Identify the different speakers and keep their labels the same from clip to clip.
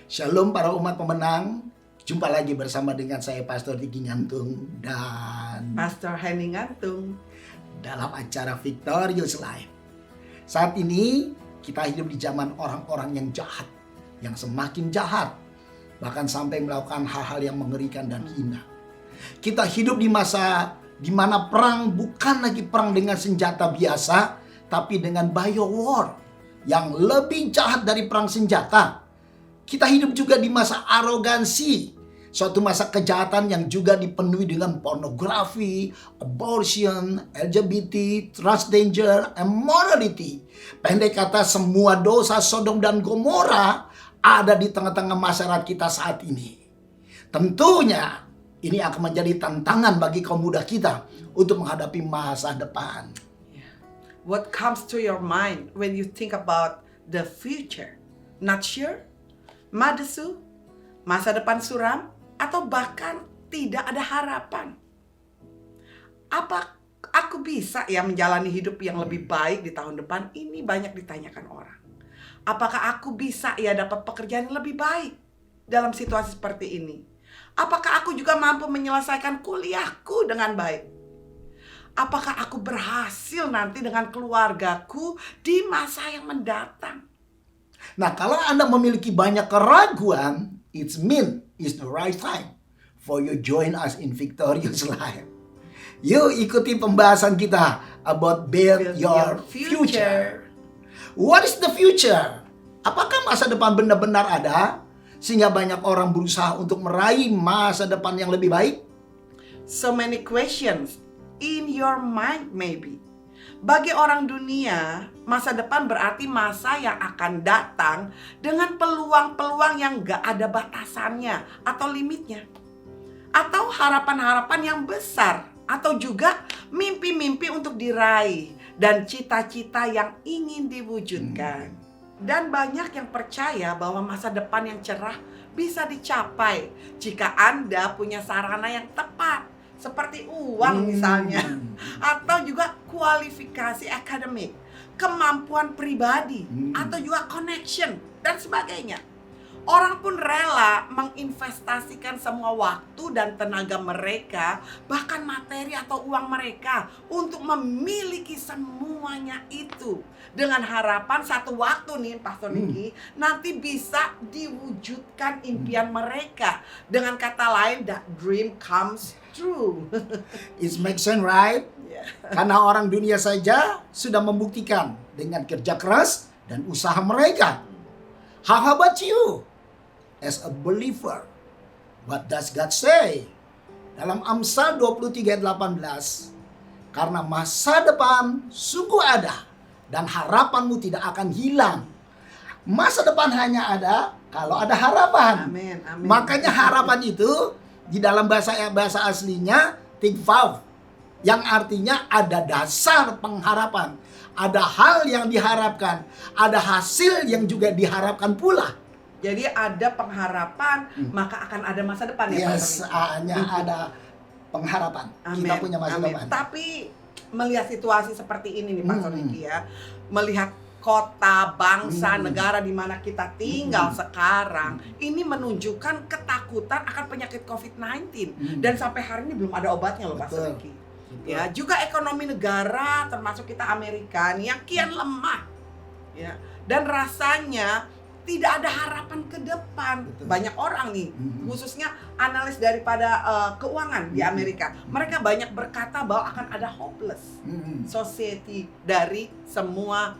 Speaker 1: Shalom para umat pemenang. Jumpa lagi bersama dengan saya Pastor Diki Ngantung dan
Speaker 2: Pastor Henny Ngantung
Speaker 1: dalam acara Victorious Life. Saat ini kita hidup di zaman orang-orang yang jahat, yang semakin jahat, bahkan sampai melakukan hal-hal yang mengerikan dan hina. Kita hidup di masa di mana perang bukan lagi perang dengan senjata biasa, tapi dengan bio war yang lebih jahat dari perang senjata. Kita hidup juga di masa arogansi, suatu masa kejahatan yang juga dipenuhi dengan pornografi, abortion, LGBT, transgender, immorality. Pendek kata, semua dosa Sodom dan Gomora ada di tengah-tengah masyarakat kita saat ini. Tentunya ini akan menjadi tantangan bagi kaum muda kita untuk menghadapi masa depan.
Speaker 2: What comes to your mind when you think about the future? Not sure? Madesu? Masa depan suram? Atau bahkan tidak ada harapan? Apa aku bisa ya menjalani hidup yang lebih baik di tahun depan? Ini banyak ditanyakan orang. Apakah aku bisa ya dapat pekerjaan yang lebih baik dalam situasi seperti ini? Apakah aku juga mampu menyelesaikan kuliahku dengan baik? Apakah aku berhasil nanti dengan keluargaku di masa yang mendatang?
Speaker 1: Nah, kalau Anda memiliki banyak keraguan, it's the right time for you join us in Victorious Life. Yuk ikuti pembahasan kita about build your future. What is the future? Apakah masa depan benar-benar ada sehingga banyak orang berusaha untuk meraih masa depan yang lebih baik?
Speaker 2: So many questions in your mind maybe. Bagi orang dunia, masa depan berarti masa yang akan datang dengan peluang-peluang yang gak ada batasannya atau limitnya. Atau harapan-harapan yang besar. Atau juga mimpi-mimpi untuk diraih. Dan cita-cita yang ingin diwujudkan. Dan banyak yang percaya bahwa masa depan yang cerah bisa dicapai jika Anda punya sarana yang tepat. Seperti uang misalnya, atau juga kualifikasi akademik, kemampuan pribadi, atau juga connection, dan sebagainya. Orang pun rela menginvestasikan semua waktu dan tenaga mereka, bahkan materi atau uang mereka, untuk memiliki semuanya itu. Dengan harapan satu waktu nih Pastor Niki, nanti bisa diwujudkan impian mereka. Dengan kata lain, that dream comes true.
Speaker 1: It makes sense, right?
Speaker 2: Yeah.
Speaker 1: Karena orang dunia saja sudah membuktikan dengan kerja keras dan usaha mereka. How about you? As a believer, what does God say? Dalam Amsal 23 ayat 18, karena masa depan sungguh ada dan harapanmu tidak akan hilang. Masa depan hanya ada kalau ada harapan.
Speaker 2: Amin, amin.
Speaker 1: Makanya harapan itu di dalam bahasa aslinya tikvav, yang artinya ada dasar pengharapan, ada hal yang diharapkan, ada hasil yang juga diharapkan pula.
Speaker 2: Jadi ada pengharapan, maka akan ada masa depan ya Pastor
Speaker 1: Yes,
Speaker 2: Niki?
Speaker 1: hanya ada pengharapan. Kita punya masa depan.
Speaker 2: Tapi melihat situasi seperti ini nih Pastor Niki ya, melihat kota, bangsa, negara di mana kita tinggal sekarang, ini menunjukkan ketakutan akan penyakit COVID-19 dan sampai hari ini belum ada obatnya loh Pastor Niki. Ya, juga ekonomi negara termasuk kita Amerika nih yang kian lemah. Ya, dan rasanya tidak ada harapan ke depan. Banyak orang nih, khususnya analis daripada keuangan di Amerika, mereka banyak berkata bahwa akan ada hopeless society dari semua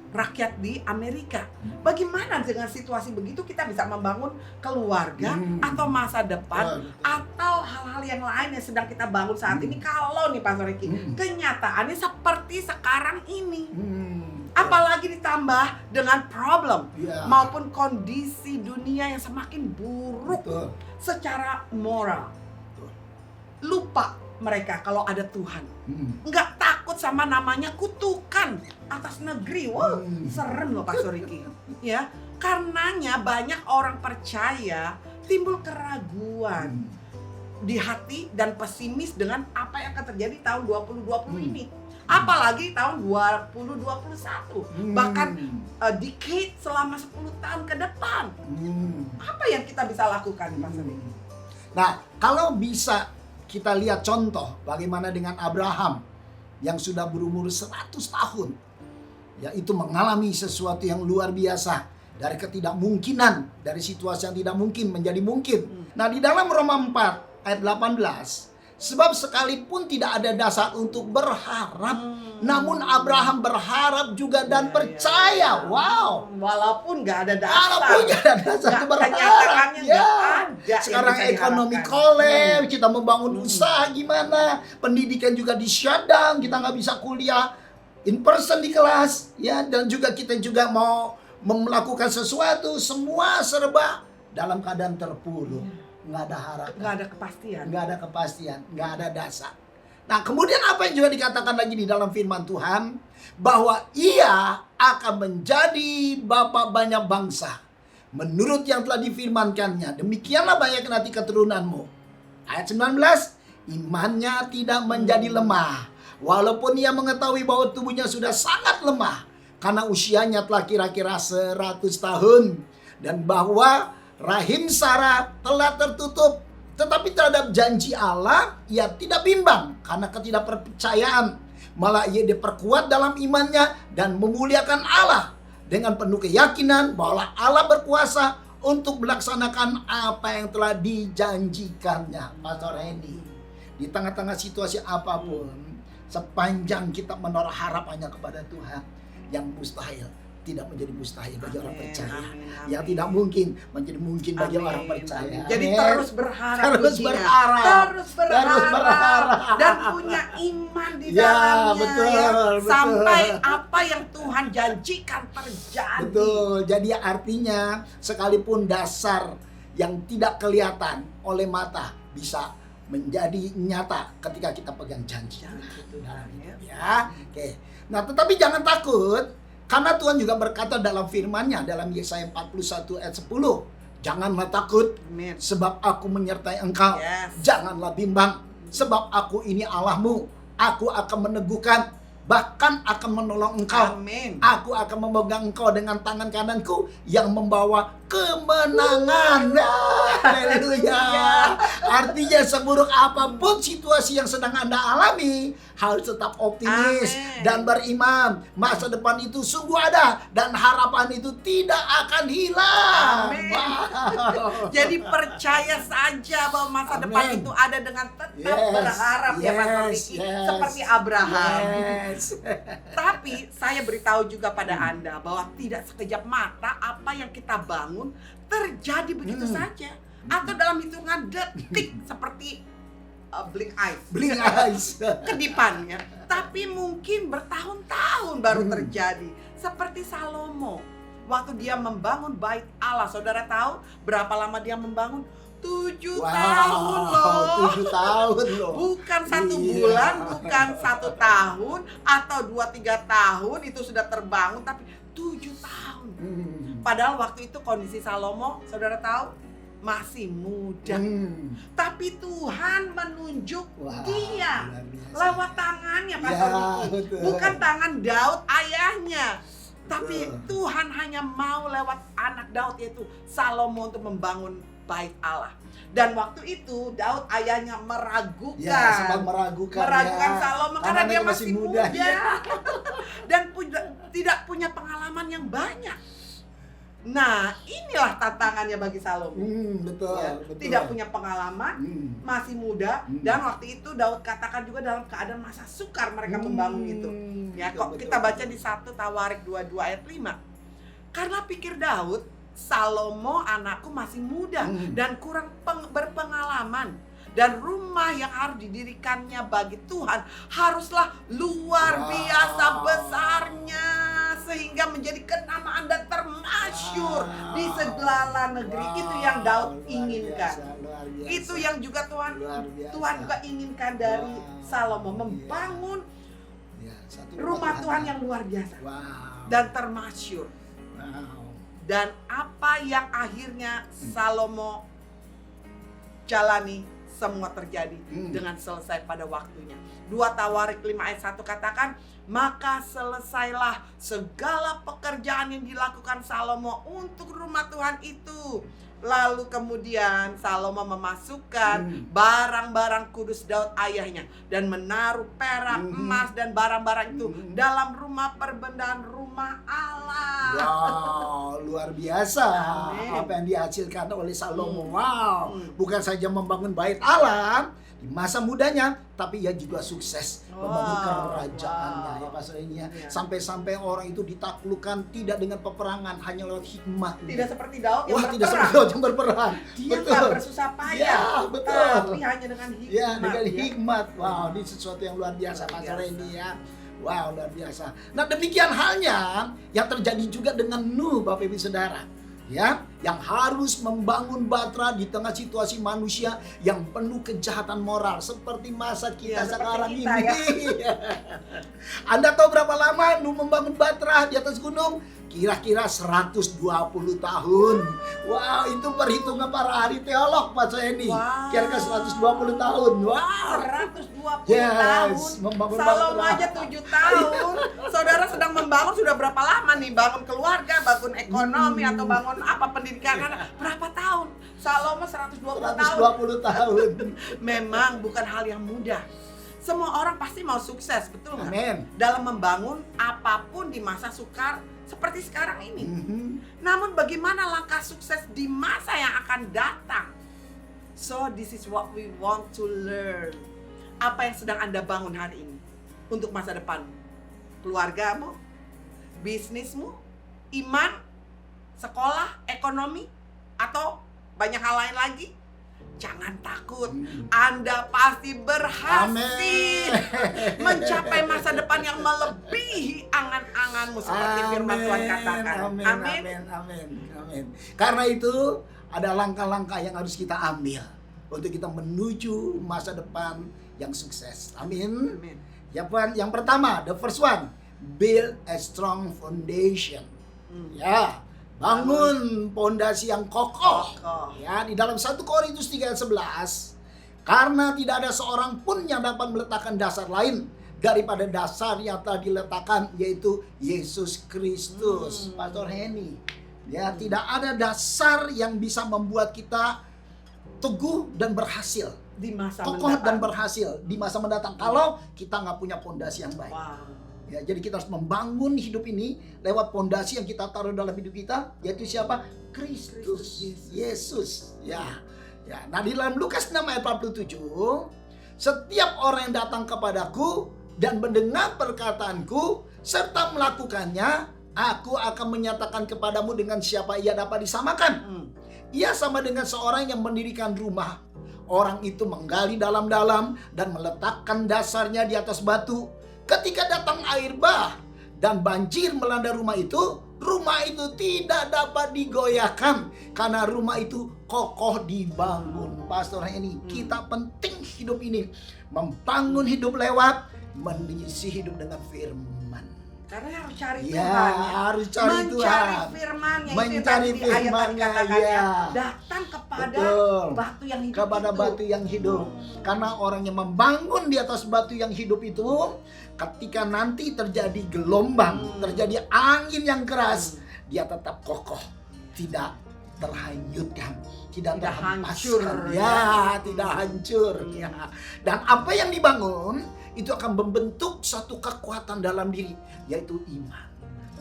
Speaker 2: rakyat di Amerika. Bagaimana dengan situasi begitu kita bisa membangun keluarga atau masa depan atau hal-hal yang lain yang sedang kita bangun saat ini, kalau nih Pastor Niki, kenyataannya seperti sekarang ini. Apalagi ditambah dengan problem maupun kondisi dunia yang semakin buruk secara moral. Lupa mereka kalau ada Tuhan. Nggak takut sama namanya kutukan atas negeri. Wow, serem loh Pastor Riki. Ya, karenanya banyak orang percaya timbul keraguan di hati dan pesimis dengan apa yang akan terjadi tahun 2020 ini. Apalagi tahun 2021, bahkan decade selama 10 tahun ke depan. Apa yang kita bisa lakukan, Pastor Niki?
Speaker 1: Nah, kalau bisa kita lihat contoh bagaimana dengan Abraham yang sudah berumur 100 tahun, yaitu mengalami sesuatu yang luar biasa. Dari ketidakmungkinan, dari situasi yang tidak mungkin menjadi mungkin. Nah, di dalam Roma 4 ayat 18, sebab sekalipun tidak ada dasar untuk berharap, namun Abraham berharap juga dan percaya. Wow.
Speaker 2: Walaupun nggak ada dasar.
Speaker 1: Walaupun nggak ada dasar untuk berharap.
Speaker 2: Kenyataannya nggak ada.
Speaker 1: Sekarang
Speaker 2: yang bisa
Speaker 1: ekonomi
Speaker 2: diharapkan.
Speaker 1: kolaps, kita membangun usaha gimana, pendidikan juga di shutdown, kita nggak bisa kuliah in person di kelas, ya, dan juga kita juga mau melakukan sesuatu, semua serba dalam keadaan terpuruk, nggak ada harapan,
Speaker 2: Nggak ada kepastian.
Speaker 1: nggak ada dasar. Nah, kemudian apa yang juga dikatakan lagi di dalam firman Tuhan, bahwa Ia akan menjadi bapa banyak bangsa, menurut yang telah difirmankannya, demikianlah banyak nanti keturunanmu. Ayat 19, imannya tidak menjadi lemah, walaupun ia mengetahui bahwa tubuhnya sudah sangat lemah, karena usianya telah kira-kira 100 tahun. Dan bahwa rahim Sarah telah tertutup. Tetapi terhadap janji Allah, ia tidak bimbang karena ketidakpercayaan. Malah ia diperkuat dalam imannya dan memuliakan Allah dengan penuh keyakinan bahwa Allah berkuasa untuk melaksanakan apa yang telah dijanjikannya. Pastor Hendy, di tengah-tengah situasi apapun, sepanjang kita menaruh harapannya kepada Tuhan, yang mustahil tidak menjadi mustahil bagi orang percaya. Yang tidak mungkin menjadi mungkin bagi orang percaya.
Speaker 2: Jadi
Speaker 1: Amin.
Speaker 2: terus berharap,
Speaker 1: Terus
Speaker 2: Lucia.
Speaker 1: berharap.
Speaker 2: Terus berharap dan punya iman di dalamnya,
Speaker 1: betul.
Speaker 2: sampai apa yang Tuhan janjikan terjadi.
Speaker 1: Betul. Jadi artinya sekalipun dasar yang tidak kelihatan oleh mata bisa menjadi nyata ketika kita pegang janji. Ya, oke. Nah, tetapi jangan takut, karena Tuhan juga berkata dalam firman-Nya dalam Yesaya 41 ayat 10, janganlah takut,
Speaker 2: Amin.
Speaker 1: sebab aku menyertai engkau.
Speaker 2: Yes.
Speaker 1: Janganlah bimbang, sebab aku ini Allahmu. Aku akan meneguhkan, bahkan akan menolong engkau.
Speaker 2: Amin.
Speaker 1: Aku akan memegang engkau dengan tangan kananku yang membawa kemenangan. Haleluya. Artinya seburuk apapun situasi yang sedang Anda alami, harus tetap optimis.
Speaker 2: Amin.
Speaker 1: Dan beriman. Masa depan itu sungguh ada dan harapan itu tidak akan hilang.
Speaker 2: Amin.
Speaker 1: Wow.
Speaker 2: Jadi percaya saja bahwa masa
Speaker 1: Amin.
Speaker 2: depan itu ada dengan tetap berharap, ya Pastor Niki, seperti Abraham.
Speaker 1: Yes.
Speaker 2: Tapi saya beritahu juga pada Anda bahwa tidak sekejap mata apa yang kita bangun terjadi begitu saja, atau dalam hitungan detik seperti blink eyes,
Speaker 1: Blink eyes.
Speaker 2: kedipan ya. Tapi mungkin bertahun-tahun baru terjadi. Seperti Salomo, waktu dia membangun bait Allah, saudara tahu berapa lama dia membangun? 7 tahun loh.
Speaker 1: 7 tahun loh.
Speaker 2: Bukan 1
Speaker 1: Iya.
Speaker 2: bulan, bukan 1 tahun atau 2-3 tahun itu sudah terbangun, tapi 7 tahun. Padahal waktu itu kondisi Salomo, saudara tahu, masih muda. Tapi Tuhan menunjuk
Speaker 1: Wah,
Speaker 2: dia
Speaker 1: luar biasa.
Speaker 2: lewat tangannya, Pastor
Speaker 1: Ya,
Speaker 2: Niki.
Speaker 1: betul.
Speaker 2: Bukan tangan Daud ayahnya. Tapi
Speaker 1: Betul.
Speaker 2: Tuhan hanya mau lewat anak Daud, yaitu Salomo, untuk membangun bait Allah. Dan waktu itu Daud ayahnya meragukan.
Speaker 1: Ya, sempat meragukan ya.
Speaker 2: Salomo karena dia masih muda.
Speaker 1: ya.
Speaker 2: Dan tidak punya pengalaman yang banyak. Nah, inilah tantangannya bagi Salomo.
Speaker 1: Betul,
Speaker 2: Ya,
Speaker 1: betul.
Speaker 2: tidak punya pengalaman, masih muda, dan waktu itu Daud katakan juga dalam keadaan masa sukar mereka membangun itu. Ya, kok
Speaker 1: betul,
Speaker 2: kita
Speaker 1: betul.
Speaker 2: baca di 1 Tawarik 22 ayat 5. Karena pikir Daud, Salomo anakku masih muda dan kurang berpengalaman, dan rumah yang harus didirikannya bagi Tuhan haruslah luar biasa besarnya, sehingga menjadi kenamaan dan termasyur di segala negeri. Itu yang Daud inginkan.
Speaker 1: Luar biasa.
Speaker 2: Itu yang juga
Speaker 1: Luar biasa.
Speaker 2: Tuhan juga inginkan dari Salomo, membangun rumah Tuhan yang luar biasa
Speaker 1: Wow.
Speaker 2: dan termasyur.
Speaker 1: Wow.
Speaker 2: Dan apa yang akhirnya Salomo jalani semua terjadi dengan selesai pada waktunya. 2 Tawarik 5 ayat 1 katakan, maka selesailah segala pekerjaan yang dilakukan Salomo untuk rumah Tuhan itu. Lalu kemudian Salomo memasukkan barang-barang kudus Daud ayahnya dan menaruh perak, emas dan barang-barang itu dalam rumah perbendaan rumah Allah.
Speaker 1: Wow, luar biasa.
Speaker 2: Amin.
Speaker 1: Apa yang dihasilkan oleh Salomo. Wow, bukan saja membangun bait Allah di masa mudanya, tapi ia juga sukses membangun kerajaannya ya Pastor ini ya.
Speaker 2: Ya.
Speaker 1: Sampai-sampai orang itu ditaklukkan tidak dengan peperangan, hanya lewat hikmat.
Speaker 2: Tidak seperti Daud yang
Speaker 1: Wah, tidak
Speaker 2: berperang.
Speaker 1: seperti Daud yang berperang.
Speaker 2: Dia tak bersusah payah,
Speaker 1: Ya, betul.
Speaker 2: tapi hanya dengan hikmat.
Speaker 1: Ya, dengan
Speaker 2: ya.
Speaker 1: hikmat. Wow, ini sesuatu yang luar biasa
Speaker 2: Luar
Speaker 1: Pastor
Speaker 2: biasa.
Speaker 1: ini ya. Wow, luar biasa. Nah, demikian halnya yang terjadi juga dengan Nuh, Bapak Ibu Saudara. Ya, yang harus membangun Batra di tengah situasi manusia yang penuh kejahatan moral seperti masa kita
Speaker 2: Ya, seperti
Speaker 1: sekarang
Speaker 2: kita,
Speaker 1: ini. Anda tahu berapa lama Nuh membangun Batra di atas gunung? Kira-kira 120 tahun. Wow, itu perhitungan para ahli teolog Pak Eni.
Speaker 2: Wow.
Speaker 1: Kira-kira 120 tahun. Wow.
Speaker 2: 120
Speaker 1: Yes,
Speaker 2: tahun.
Speaker 1: membangun
Speaker 2: Salomo
Speaker 1: Batra.
Speaker 2: aja 7 tahun. Saudara sedang membangun sudah berapa lama nih? Bangun keluarga, bangun ekonomi, atau bangun apa pendidikan anak? Berapa tahun? Salomo 120 tahun.
Speaker 1: 120 tahun.
Speaker 2: Memang bukan hal yang mudah. Semua orang pasti mau sukses, betul nggak?
Speaker 1: Amin.
Speaker 2: Dalam membangun apapun di masa sukar seperti sekarang ini. Namun bagaimana langkah sukses di masa yang akan datang? So this is what we want to learn. Apa yang sedang Anda bangun hari ini untuk masa depanmu? Keluargamu, bisnismu, iman, sekolah, ekonomi, atau banyak hal lain lagi? Jangan takut, Anda pasti berhasil mencapai masa depan yang melebihi angan-anganmu seperti firman Tuhan katakan.
Speaker 1: Amin.
Speaker 2: Amin.
Speaker 1: Amin. Amin. Amin. Karena itu ada langkah-langkah yang harus kita ambil untuk kita menuju masa depan yang sukses. Amin.
Speaker 2: Amin.
Speaker 1: Yang pertama, the first one, build a strong foundation. Ya, bangun pondasi yang kokoh. Ya, di dalam 1 Korintus 3 ayat 11, karena tidak ada seorang pun yang dapat meletakkan dasar lain daripada dasar yang telah diletakkan, yaitu Yesus Kristus. Pastor Henny, ya, tidak ada dasar yang bisa membuat kita teguh dan berhasil,
Speaker 2: Di masa
Speaker 1: kokoh
Speaker 2: mendatang.
Speaker 1: dan berhasil di masa mendatang kalau kita nggak punya pondasi yang baik.
Speaker 2: Wow.
Speaker 1: Ya, jadi kita harus membangun hidup ini lewat pondasi yang kita taruh dalam hidup kita, yaitu siapa? Kristus Yesus. Ya. Ya, nah di dalam Lukas 6 ayat 47, setiap orang yang datang kepadaku dan mendengar perkataanku serta melakukannya, aku akan menyatakan kepadamu dengan siapa ia dapat disamakan. Ia sama dengan seorang yang mendirikan rumah. Orang itu menggali dalam-dalam dan meletakkan dasarnya di atas batu. Ketika datang air bah dan banjir melanda rumah itu tidak dapat digoyahkan karena rumah itu kokoh dibangun. Pastor ini, kita penting hidup ini membangun hidup lewat mengisi hidup dengan firman.
Speaker 2: Karena harus cari
Speaker 1: Ya,
Speaker 2: Tuhan ya.
Speaker 1: harus cari
Speaker 2: Mencari
Speaker 1: Tuhan.
Speaker 2: firman-Nya. Itu
Speaker 1: Mencari
Speaker 2: yang tadi di ayat tadi
Speaker 1: firman-Nya,
Speaker 2: katakan
Speaker 1: ya.
Speaker 2: ya. Datang kepada
Speaker 1: Betul.
Speaker 2: batu yang hidup
Speaker 1: Kepada
Speaker 2: itu.
Speaker 1: batu yang hidup. Karena orang yang membangun di atas batu yang hidup itu, ketika nanti terjadi gelombang, terjadi angin yang keras, dia tetap kokoh, tidak terhanyutkan, tidak
Speaker 2: hancur,
Speaker 1: terhempaskan, ya, tidak hancur, ya. Dan apa yang dibangun itu akan membentuk satu kekuatan dalam diri, yaitu iman.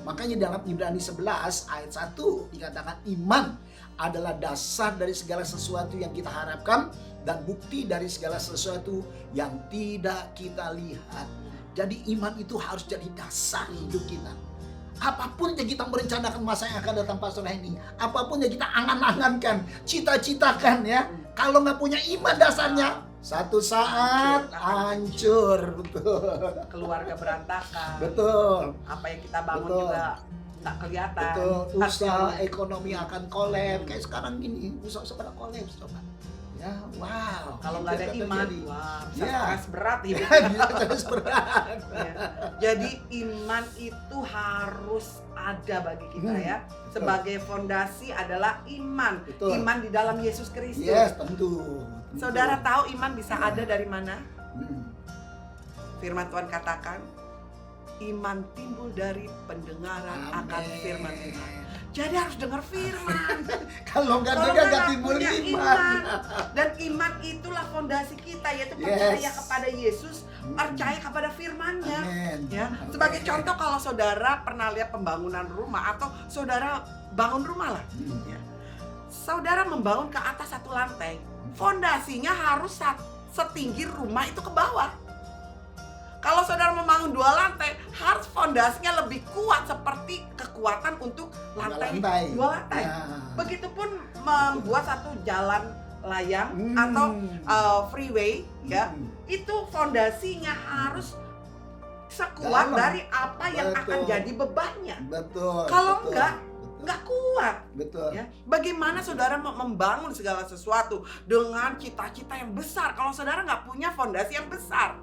Speaker 1: Makanya dalam Ibrani 11 ayat 1 dikatakan iman adalah dasar dari segala sesuatu yang kita harapkan dan bukti dari segala sesuatu yang tidak kita lihat. Jadi iman itu harus jadi dasar hidup kita. Apapun yang kita merencanakan masa yang akan datang Pastor Henny, apapun yang kita angan-angankan, cita-citakan ya, kalau nggak punya iman dasarnya, satu saat hancur. Betul.
Speaker 2: Keluarga berantakan.
Speaker 1: Betul.
Speaker 2: Apa yang kita bangun
Speaker 1: Betul.
Speaker 2: juga nggak kelihatan.
Speaker 1: Betul. Usaha
Speaker 2: Hasilnya.
Speaker 1: ekonomi akan kolaps. Kayak sekarang gini, usaha pada kolaps coba. Ya, wow.
Speaker 2: Kalau nggak ada
Speaker 1: Itu
Speaker 2: iman,
Speaker 1: terjadi.
Speaker 2: wah, bisa
Speaker 1: Ya.
Speaker 2: stres berat hidup.
Speaker 1: Bisa terus berat.
Speaker 2: Ya. Jadi iman itu harus ada bagi kita ya. Sebagai fondasi adalah iman.
Speaker 1: Betul.
Speaker 2: Iman di dalam Yesus Kristus.
Speaker 1: Yes, tentu.
Speaker 2: Saudara tahu iman bisa ada dari mana?
Speaker 1: Hmm.
Speaker 2: Firman Tuhan katakan, iman timbul dari pendengaran akan firman Tuhan. Jadi harus dengar firman.
Speaker 1: Kalau nggak
Speaker 2: Kalau
Speaker 1: dengar nggak
Speaker 2: nggak
Speaker 1: timbul
Speaker 2: punya
Speaker 1: iman.
Speaker 2: Dan iman itulah fondasi kita, yaitu
Speaker 1: Yes.
Speaker 2: percaya kepada Yesus, percaya kepada firman-Nya.
Speaker 1: Amin.
Speaker 2: Ya,
Speaker 1: Amin.
Speaker 2: sebagai contoh kalau saudara pernah lihat pembangunan rumah atau saudara bangun rumah lah, ya. Saudara membangun ke atas satu lantai, fondasinya harus setinggi rumah itu ke bawah. Kalau saudara membangun 2 lantai, harus fondasinya lebih kuat seperti kekuatan untuk lantai 2 lantai.
Speaker 1: Ya.
Speaker 2: Begitupun membuat satu jalan layang atau freeway, ya, itu fondasinya harus sekuat
Speaker 1: Dalam.
Speaker 2: dari apa yang akan
Speaker 1: Betul.
Speaker 2: jadi bebannya.
Speaker 1: Betul.
Speaker 2: Kalau
Speaker 1: betul,
Speaker 2: enggak,
Speaker 1: betul.
Speaker 2: nggak kuat.
Speaker 1: Betul.
Speaker 2: Ya, bagaimana saudara membangun segala sesuatu dengan cita-cita yang besar kalau saudara nggak punya fondasi yang besar?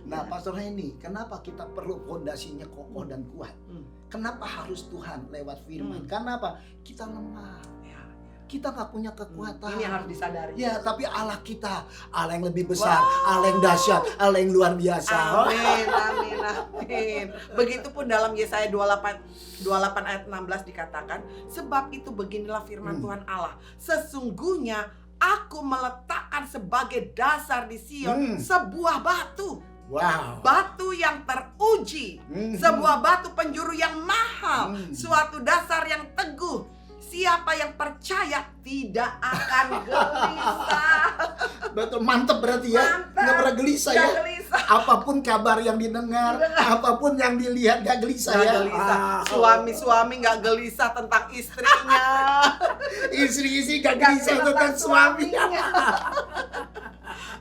Speaker 1: Nah, Pastor Henny, kenapa kita perlu fondasinya kokoh dan kuat? Kenapa harus Tuhan lewat firman? Karena apa? Kita lemah.
Speaker 2: Ya,
Speaker 1: Kita nggak punya kekuatan.
Speaker 2: ini yang harus disadari.
Speaker 1: Ya, tapi Allah kita, Allah yang lebih besar, Allah yang dahsyat, Allah yang luar biasa.
Speaker 2: Amin, amin, amin. Begitupun dalam Yesaya 28 ayat 16 dikatakan, sebab itu beginilah firman Tuhan Allah, sesungguhnya aku meletakkan sebagai dasar di Sion sebuah batu.
Speaker 1: Wow.
Speaker 2: Batu yang teruji, sebuah batu penjuru yang mahal, suatu dasar yang teguh. Siapa yang percaya tidak akan gelisah.
Speaker 1: Betul, mantep berarti ya.
Speaker 2: Mantap.
Speaker 1: Nggak pernah gelisah
Speaker 2: Nggak
Speaker 1: ya.
Speaker 2: gelisah.
Speaker 1: Apapun kabar yang didengar, apapun yang dilihat, nggak gelisah
Speaker 2: Nggak
Speaker 1: ya.
Speaker 2: gelisah.
Speaker 1: Wow.
Speaker 2: Suami-suami nggak gelisah tentang istrinya.
Speaker 1: Istri-istri nggak gelisah tentang suaminya.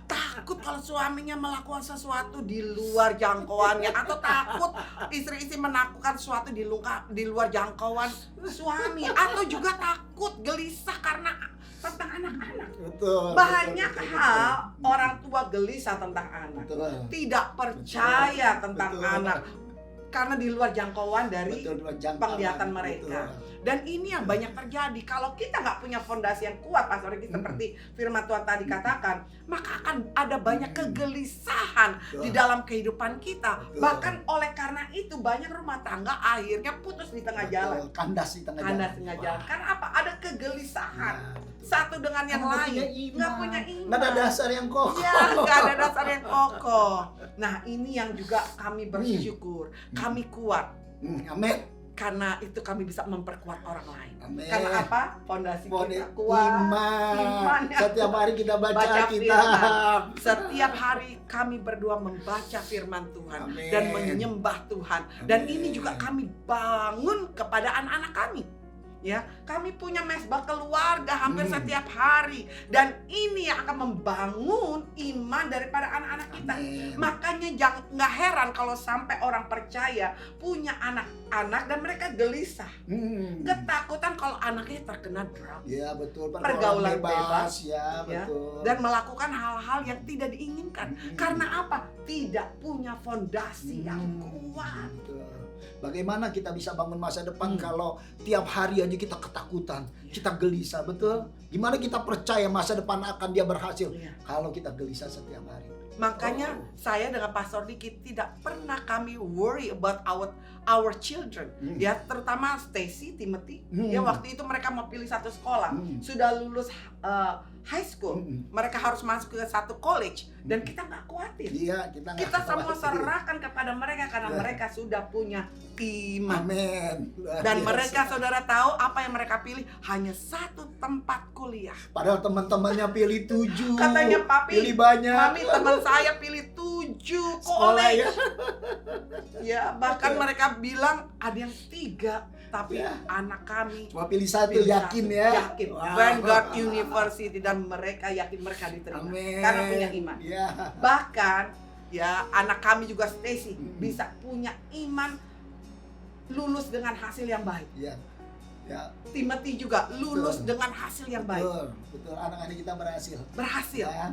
Speaker 2: Takut kalau suaminya melakukan sesuatu di luar jangkauannya, atau takut istri-istri melakukan sesuatu di luar jangkauan suami, atau juga takut gelisah karena tentang anak-anak.
Speaker 1: Betul.
Speaker 2: Banyak
Speaker 1: betul,
Speaker 2: hal
Speaker 1: betul.
Speaker 2: orang tua gelisah tentang anak,
Speaker 1: Betul.
Speaker 2: tidak percaya tentang
Speaker 1: Betul.
Speaker 2: anak karena di luar jangkauan dari
Speaker 1: Betul, dua jangkauan.
Speaker 2: penglihatan mereka. Dan ini yang banyak terjadi. Kalau kita nggak punya fondasi yang kuat, Pastor Riki, seperti firman Tuhan tadi katakan, maka akan ada banyak kegelisahan di dalam kehidupan kita.
Speaker 1: Betul.
Speaker 2: Bahkan oleh karena itu banyak rumah tangga akhirnya putus di tengah jalan.
Speaker 1: Kandas di tengah
Speaker 2: Kandas
Speaker 1: jalan.
Speaker 2: tengah
Speaker 1: Wah.
Speaker 2: jalan. Karena apa? Ada kegelisahan.
Speaker 1: Ya, betul.
Speaker 2: Satu dengan yang
Speaker 1: Karena
Speaker 2: lain. Nggak punya iman.
Speaker 1: Nggak ada dasar yang kokoh.
Speaker 2: Ya, nggak ada dasar yang kokoh. Nah, ini yang juga kami bersyukur. Kami kuat.
Speaker 1: Amin.
Speaker 2: Karena itu kami bisa memperkuat orang lain.
Speaker 1: Amin.
Speaker 2: Karena apa? Fondasi kita
Speaker 1: Iman.
Speaker 2: kuat. Iman.
Speaker 1: Setiap hari kita baca
Speaker 2: Baca
Speaker 1: kitab.
Speaker 2: firman. Setiap hari kami berdua membaca firman Tuhan.
Speaker 1: Amin.
Speaker 2: Dan menyembah Tuhan. Dan ini juga kami bangun kepada anak-anak kami. Ya, kami punya mesbah keluarga hampir setiap hari, dan ini yang akan membangun iman daripada anak-anak kita.
Speaker 1: Amin.
Speaker 2: Makanya nggak heran kalau sampai orang percaya punya anak-anak dan mereka gelisah, ketakutan kalau anaknya terkena drug,
Speaker 1: Ya betul.
Speaker 2: Pergaulan bebas.
Speaker 1: Ya
Speaker 2: ya,
Speaker 1: betul.
Speaker 2: dan melakukan hal-hal yang tidak diinginkan. Karena apa? Tidak punya fondasi yang kuat.
Speaker 1: Betul. Bagaimana kita bisa bangun masa depan kalau tiap hari aja kita ketakutan, kita gelisah, betul? Gimana kita percaya masa depan akan dia berhasil kalau kita gelisah setiap hari?
Speaker 2: Makanya saya dengan Pastor Diki tidak pernah kami worry about our children. Ya, terutama Stacy, Timothy. Ya, waktu itu mereka mau pilih satu sekolah. Sudah lulus high school. Mereka harus masuk ke satu college, dan kita nggak khawatir.
Speaker 1: Iya, kita nggak
Speaker 2: Kita semua
Speaker 1: khawatir.
Speaker 2: serahkan kepada mereka karena mereka sudah punya iman.
Speaker 1: Amin. Luar
Speaker 2: Dan
Speaker 1: biasa.
Speaker 2: mereka, saudara tahu apa yang mereka pilih? Hanya satu tempat kuliah.
Speaker 1: Padahal teman-temannya pilih 7.
Speaker 2: Katanya, "Papi,
Speaker 1: pilih banyak.
Speaker 2: Mami, teman saya pilih 7
Speaker 1: Sekolah
Speaker 2: college."
Speaker 1: ya.
Speaker 2: Ya, bahkan mereka bilang ada yang 3, tapi
Speaker 1: Ya.
Speaker 2: anak kami
Speaker 1: Cuma pilih satu,
Speaker 2: pilih
Speaker 1: yakin
Speaker 2: satu.
Speaker 1: ya.
Speaker 2: Yakin.
Speaker 1: Wow.
Speaker 2: Vanguard University, dan mereka yakin mereka diterima.
Speaker 1: Amin.
Speaker 2: Karena punya iman.
Speaker 1: Ya.
Speaker 2: Bahkan ya, anak kami juga Stacy bisa punya iman, lulus dengan hasil yang baik.
Speaker 1: Ya. Ya.
Speaker 2: Timothy juga lulus
Speaker 1: Betul.
Speaker 2: dengan hasil yang baik.
Speaker 1: Betul. Anak-anak kita berhasil.
Speaker 2: Berhasil.
Speaker 1: Ya.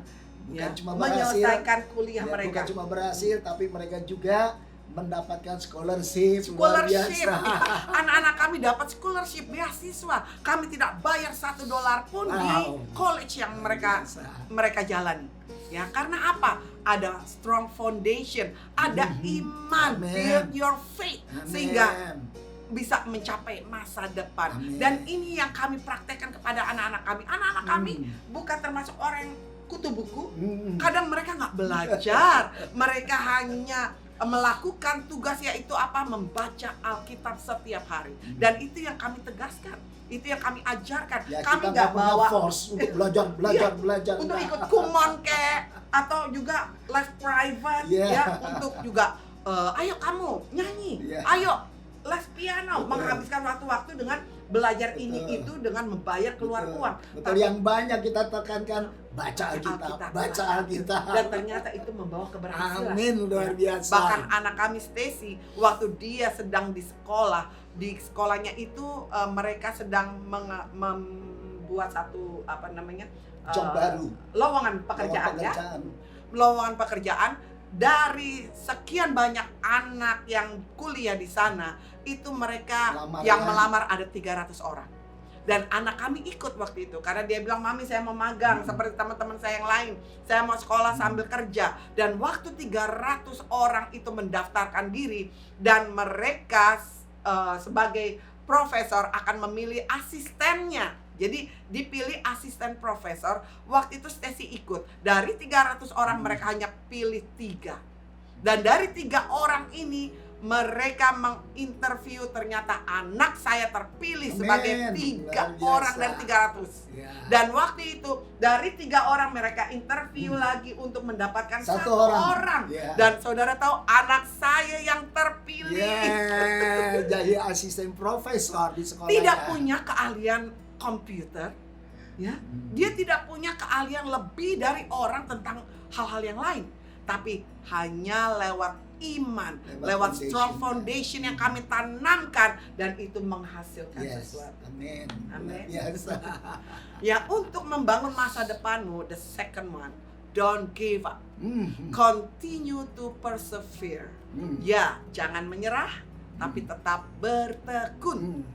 Speaker 1: Bukan
Speaker 2: Ya,
Speaker 1: cuma berhasil.
Speaker 2: menyelesaikan kuliah
Speaker 1: Ya,
Speaker 2: mereka.
Speaker 1: bukan cuma berhasil, tapi mereka juga mendapatkan scholarship. Luar
Speaker 2: Scholarship.
Speaker 1: biasa.
Speaker 2: Anak-anak kami dapat scholarship beasiswa. Kami tidak bayar $1 pun di
Speaker 1: Wow.
Speaker 2: college yang
Speaker 1: Luar biasa.
Speaker 2: mereka jalani. Ya, karena apa? Ada strong foundation, ada iman,
Speaker 1: Amen.
Speaker 2: build your faith,
Speaker 1: Amen.
Speaker 2: sehingga bisa mencapai masa depan.
Speaker 1: Amin.
Speaker 2: Dan ini yang kami praktekkan kepada anak-anak kami. Anak-anak kami bukan termasuk orang yang kutu buku. Kadang mereka nggak belajar, mereka hanya melakukan tugas, yaitu apa? Membaca Alkitab setiap hari. Dan itu yang kami tegaskan, itu yang kami ajarkan.
Speaker 1: Ya,
Speaker 2: Kami
Speaker 1: kita
Speaker 2: nggak
Speaker 1: punya
Speaker 2: bawa
Speaker 1: force untuk belajar.
Speaker 2: untuk ikut kumon kek, atau juga les private,
Speaker 1: Yeah.
Speaker 2: ya, untuk juga ayo kamu nyanyi,
Speaker 1: Yeah.
Speaker 2: ayo les piano,
Speaker 1: Betul.
Speaker 2: menghabiskan waktu-waktu dengan belajar ini
Speaker 1: Betul.
Speaker 2: itu dengan membayar keluar
Speaker 1: Betul.
Speaker 2: uang.
Speaker 1: Betul, yang banyak kita tekankan, baca Alkitab, baca Alkitab.
Speaker 2: Dan ternyata itu membawa keberhasilan.
Speaker 1: Amin, luar biasa.
Speaker 2: Bahkan anak kami Stacy, waktu dia sedang di sekolahnya itu mereka sedang membuat satu
Speaker 1: Job baru.
Speaker 2: lowongan pekerjaan, ya. Lowongan pekerjaan. Dari sekian banyak anak yang kuliah di sana, itu mereka yang melamar ada 300 orang. Dan anak kami ikut waktu itu karena dia bilang, "Mami, saya mau magang seperti teman-teman saya yang lain. Saya mau sekolah sambil kerja." Dan waktu 300 orang itu mendaftarkan diri, dan mereka sebagai profesor akan memilih asistennya. Jadi dipilih asisten profesor. Waktu itu Stacy ikut. Dari 300 orang mereka hanya pilih 3. Dan dari 3 orang ini mereka menginterview, ternyata anak saya terpilih sebagai 3 orang dari 300.
Speaker 1: Ya.
Speaker 2: Dan waktu itu dari 3 orang mereka interview lagi untuk mendapatkan 1 orang.
Speaker 1: Ya.
Speaker 2: Dan saudara tahu, anak saya yang terpilih.
Speaker 1: Ya, jadi asisten profesor di sekolah.
Speaker 2: Tidak punya keahlian komputer, ya. Dia tidak punya keahlian lebih dari orang tentang hal-hal yang lain, tapi hanya lewat iman, lewat strong foundation yang kami tanamkan, dan itu menghasilkan sesuatu.
Speaker 1: Amin.
Speaker 2: Amin.
Speaker 1: Yes.
Speaker 2: Ya, untuk membangun masa depanmu, the second one, don't give up.
Speaker 1: Mhm.
Speaker 2: Continue to persevere. Ya, jangan menyerah, tapi tetap bertekun.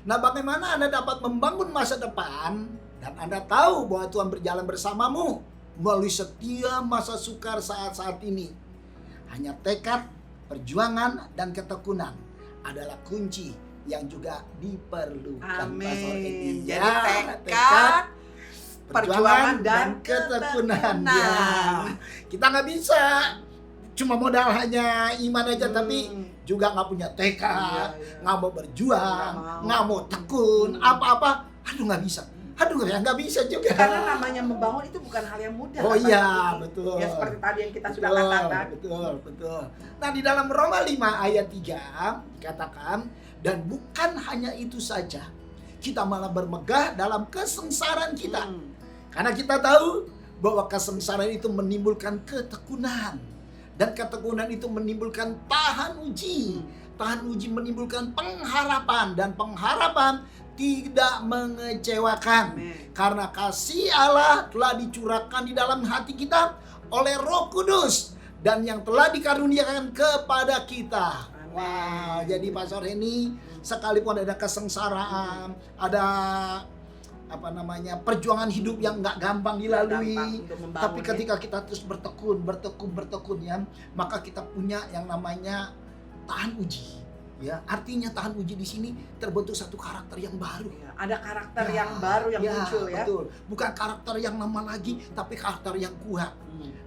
Speaker 1: Nah, bagaimana Anda dapat membangun masa depan dan Anda tahu bahwa Tuhan berjalan bersamamu melalui setiap masa sukar saat-saat ini? Hanya tekad, perjuangan, dan ketekunan adalah kunci yang juga diperlukan. Pastor Edi.
Speaker 2: Amin. Jadi
Speaker 1: Ya,
Speaker 2: tekad, perjuangan, dan
Speaker 1: ketekunan.
Speaker 2: ketekunan.
Speaker 1: Ya. Kita nggak bisa cuma modal hanya iman aja, tapi juga nggak punya tekad, nggak mau berjuang, nggak mau tekun, apa-apa. Aduh, nggak bisa. Aduh, ya nggak bisa juga.
Speaker 2: Karena namanya membangun itu bukan hal yang mudah.
Speaker 1: Oh iya, betul.
Speaker 2: Ya, seperti tadi yang kita sudah katakan.
Speaker 1: Betul. Nah, di dalam Roma 5 ayat 3 dikatakan, dan bukan hanya itu saja, kita malah bermegah dalam kesengsaraan kita. Karena kita tahu bahwa kesengsaraan itu menimbulkan ketekunan. Dan ketekunan itu menimbulkan tahan uji. Tahan uji menimbulkan pengharapan. Dan pengharapan tidak mengecewakan. Karena kasih Allah telah dicurahkan di dalam hati kita oleh Roh Kudus. Dan yang telah dikaruniakan kepada kita. Wah, jadi Pastor Henny, sekalipun ada kesengsaraan, ada perjuangan hidup yang nggak gampang dilalui, tapi ketika kita terus bertekun ya, maka kita punya yang namanya tahan uji. Ya, artinya tahan uji di sini terbentuk satu karakter yang baru.
Speaker 2: Ada karakter yang baru yang muncul, ya.
Speaker 1: Betul. Bukan karakter yang lama lagi, tapi karakter yang kuat.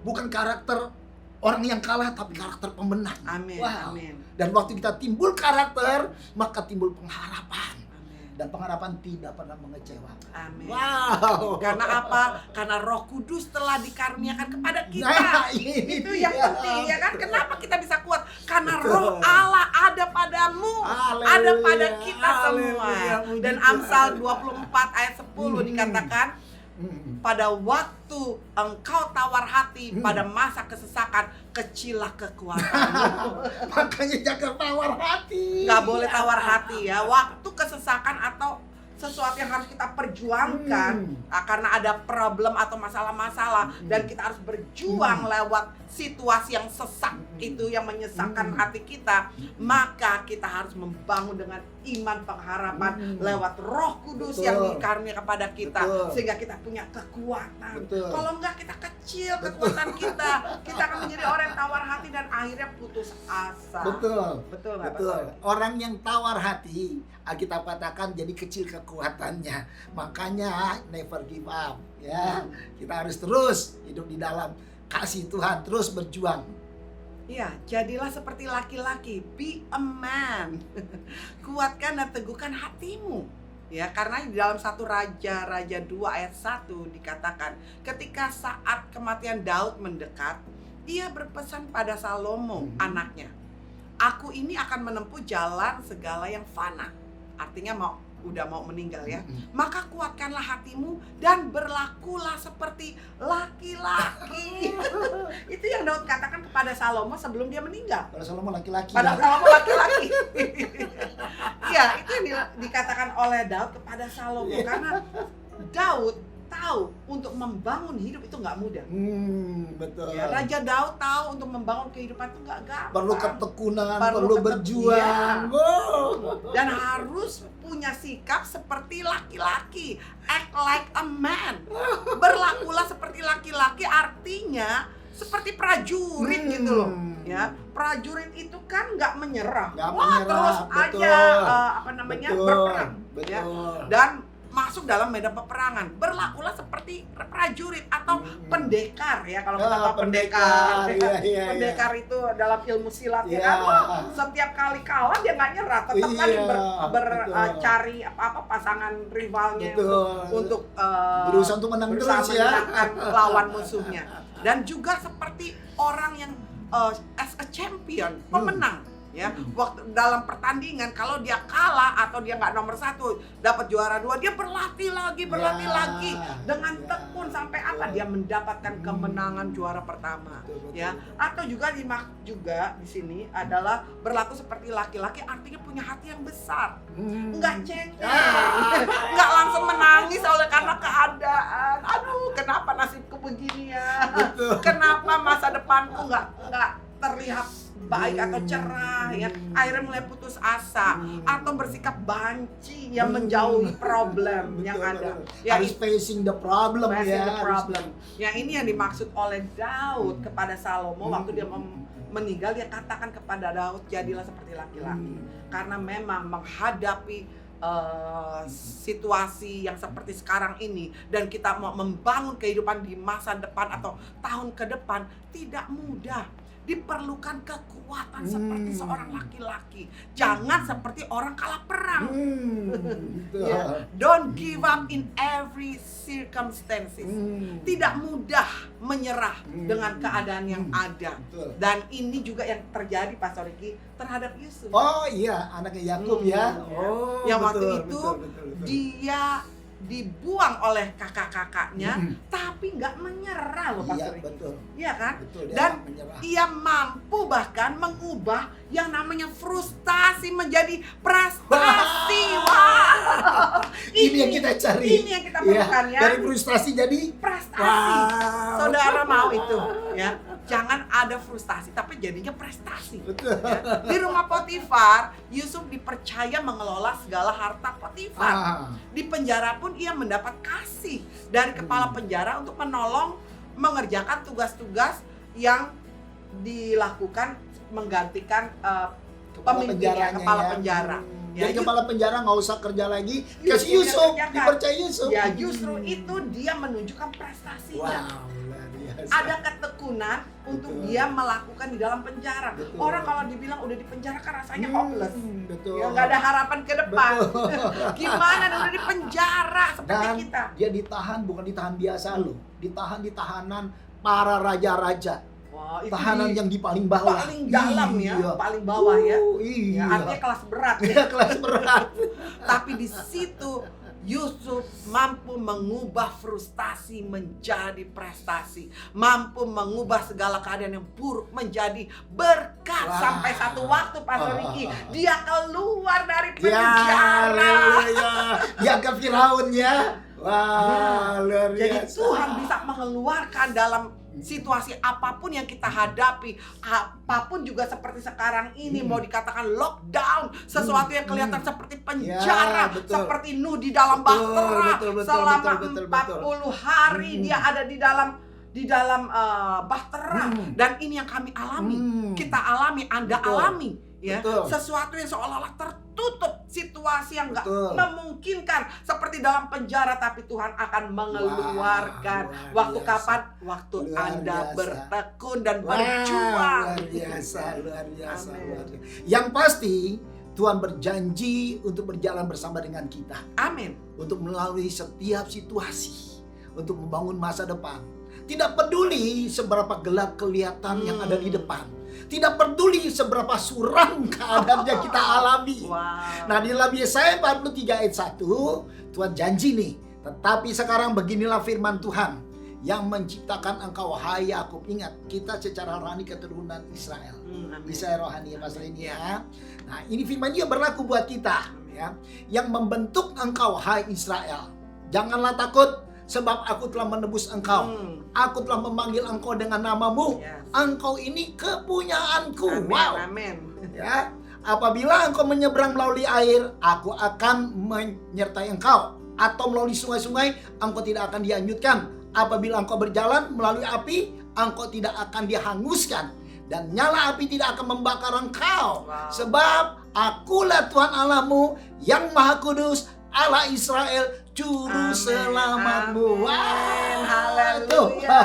Speaker 1: Bukan karakter orang yang kalah, tapi karakter pemenang.
Speaker 2: Amin.
Speaker 1: Wow.
Speaker 2: Amin.
Speaker 1: Dan waktu kita timbul karakter, maka timbul pengharapan. Dan pengharapan tidak pernah mengecewakan.
Speaker 2: Amin.
Speaker 1: Wow.
Speaker 2: Karena apa? Karena Roh Kudus telah dikaruniakan kepada kita.
Speaker 1: Nah, ini
Speaker 2: itu yang penting, ya kan? Kenapa kita bisa kuat? Karena Roh Allah ada padamu,
Speaker 1: Haleluya.
Speaker 2: ada pada kita semua.
Speaker 1: Haleluya.
Speaker 2: Dan Amsal 24 ayat 10 dikatakan, pada waktu engkau tawar hati pada masa kesesakan, kecillah kekuatanmu.
Speaker 1: Makanya jangan tawar hati.
Speaker 2: Nggak boleh tawar hati ya. Waktu kesesakan atau sesuatu yang harus kita perjuangkan karena ada problem atau masalah-masalah dan kita harus berjuang lewat situasi yang sesak itu yang menyesakkan hati kita, maka kita harus membangun dengan iman pengharapan lewat Roh Kudus yang dikaruniai kepada kita. Sehingga kita punya kekuatan. Kalau enggak kita kecil kekuatan kita akan menjadi orang yang tawar hati dan akhirnya putus asa. Betul nggak, Pak?
Speaker 1: Orang yang tawar hati, Alkitab katakan jadi kecil kekuatannya. Makanya never give up ya. Kita harus terus hidup di dalam kasih Tuhan, terus berjuang.
Speaker 2: Iya, jadilah seperti laki-laki, be a man. Kuatkan dan teguhkan hatimu. Ya, karena di dalam 1 Raja 2 ayat 1 dikatakan, ketika saat kematian Daud mendekat, ia berpesan pada Salomo anaknya, aku ini akan menempuh jalan segala yang fana. Artinya udah mau meninggal ya. Maka kuatkanlah hatimu dan berlakulah seperti laki-laki. Itu yang Daud katakan kepada Salomo sebelum dia meninggal.
Speaker 1: Pada Salomo laki-laki.
Speaker 2: Pada Salomo laki-laki. Iya, itu yang dikatakan oleh Daud kepada Salomo karena Daud tahu untuk membangun hidup itu nggak mudah.
Speaker 1: Betul.
Speaker 2: Ya, Raja Daud tahu untuk membangun kehidupan itu nggak gampang.
Speaker 1: Perlu ketekunan, perlu berjuang.
Speaker 2: Dan harus punya sikap seperti laki-laki. Act like a man. Berlakulah seperti laki-laki artinya seperti prajurit gitu loh. Ya, prajurit itu kan nggak menyerah. Terus aja berperang. Ya. Dan masuk dalam medan peperangan, berlakulah seperti prajurit atau pendekar ya, kalau kita tahu pendekar. Pendekar itu dalam ilmu silat ya kan. Setiap kali kalah dia nggak nyerah, tetap kali bercari pasangan rivalnya untuk
Speaker 1: berusaha untuk menang terus ya,
Speaker 2: lawan musuhnya. Dan juga seperti orang yang as a champion, pemenang. Ya, waktu dalam pertandingan kalau dia kalah atau dia nggak nomor 1 dapat juara 2, dia berlatih lagi dengan tekun sampai apa dia mendapatkan kemenangan juara pertama. Ya, atau juga di sini adalah berlaku seperti laki-laki artinya punya hati yang besar, nggak cengeng, nggak langsung menangis oleh karena keadaan. Aduh, kenapa nasibku begini ya? Kenapa masa depanku nggak terlihat baik atau cerah ya, akhirnya mulai putus asa atau bersikap banci yang menjauhi problem yang ada. Ya,
Speaker 1: harus facing the problem ya.
Speaker 2: Ya, ini yang dimaksud oleh Daud kepada Salomo waktu dia meninggal. Dia katakan kepada Daud, jadilah seperti laki-laki. Karena memang menghadapi situasi yang seperti sekarang ini dan kita mau membangun kehidupan di masa depan atau tahun ke depan tidak mudah. Diperlukan kekuatan seperti seorang laki-laki. Jangan seperti orang kalah perang. Ya. Don't give up in every circumstances. Tidak mudah menyerah dengan keadaan yang ada. Dan ini juga yang terjadi Pastor Ricky terhadap Yusuf.
Speaker 1: Oh iya, anaknya Yakub ya.
Speaker 2: Yang waktu itu dia dibuang oleh kakak-kakaknya, tapi nggak menyerah loh Pastor Ricky. Iya kan? Dan ia mampu bahkan mengubah yang namanya frustasi menjadi prestasi. Wah,
Speaker 1: ini yang kita cari.
Speaker 2: Ini yang kita perlukan ya.
Speaker 1: Dari frustasi jadi
Speaker 2: prestasi. Saudara mau itu ya? Jangan ada frustasi, tapi jadinya prestasi. Ya. Di rumah Potifar, Yusuf dipercaya mengelola segala harta Potifar. Di penjara pun ia mendapat kasih dari kepala penjara untuk menolong mengerjakan tugas-tugas yang dilakukan menggantikan pemimpinnya, kepala penjara.
Speaker 1: Jadi kepala penjara nggak usah kerja lagi, kasih Yusuf, dipercaya Yusuf.
Speaker 2: Ya, justru itu dia menunjukkan prestasinya. Ada ketekunan untuk dia melakukan di dalam penjara. Orang kalau dibilang udah di penjara kan rasanya hopeless. Ya, nggak ada harapan ke depan. Gimana udah di penjara seperti kita?
Speaker 1: Dia ditahan bukan ditahan biasa loh, ditahan di tahanan para raja-raja.
Speaker 2: Wah,
Speaker 1: tahanan yang di paling bawah,
Speaker 2: paling dalam ya, paling bawah ya.
Speaker 1: Iya.
Speaker 2: Artinya kelas berat ya.
Speaker 1: Iya, kelas berat.
Speaker 2: Tapi di situ Yusuf mampu mengubah frustasi menjadi prestasi, mampu mengubah segala keadaan yang buruk menjadi berkat. Sampai satu waktu Pastor Ricky, dia keluar dari penjara.
Speaker 1: Haleluya. Dia ke Firaun ya. Wah, luar biasa.
Speaker 2: Jadi Tuhan bisa mengeluarkan dalam situasi apapun yang kita hadapi, apapun juga seperti sekarang ini, mau dikatakan lockdown, sesuatu yang kelihatan seperti penjara,
Speaker 1: betul.
Speaker 2: seperti Nuh di dalam bahtera selama 40 hari dia ada di dalam bahtera, dan ini yang kami alami, kita alami, Anda alami. Ya, sesuatu yang seolah-olah tertutup, situasi yang nggak memungkinkan, seperti dalam penjara, tapi Tuhan akan mengeluarkan. Waktu kapan? Waktu Anda bertekun dan berjuang.
Speaker 1: Luar biasa, luar biasa, luar biasa. Yang pasti Tuhan berjanji untuk berjalan bersama dengan kita.
Speaker 2: Amin.
Speaker 1: Untuk melalui setiap situasi, untuk membangun masa depan. Tidak peduli seberapa gelap kelihatan yang ada di depan. Tidak peduli seberapa suram keadaan yang kita alami. Nah, di dalam Yesaya 43 ayat 1, Tuhan janji nih, tetapi sekarang beginilah firman Tuhan yang menciptakan engkau, hai Yakub. Ingat, kita secara rohani keturunan Israel. Israel rohani ya, Pastor ini ya. Nah, ini firman dia berlaku buat kita ya. Yang membentuk engkau, hai Israel. Janganlah takut, sebab aku telah menebus engkau. Aku telah memanggil engkau dengan namamu. Engkau ini kepunyaanku.
Speaker 2: Amin.
Speaker 1: Ya, apabila engkau menyeberang melalui air, aku akan menyertai engkau. Atau melalui sungai-sungai, engkau tidak akan dihanyutkan. Apabila engkau berjalan melalui api, engkau tidak akan dihanguskan. Dan nyala api tidak akan membakar engkau. Sebab akulah Tuhan Allahmu yang Maha Kudus, Allah Israel, Juru Selamatmu.
Speaker 2: Haleluya.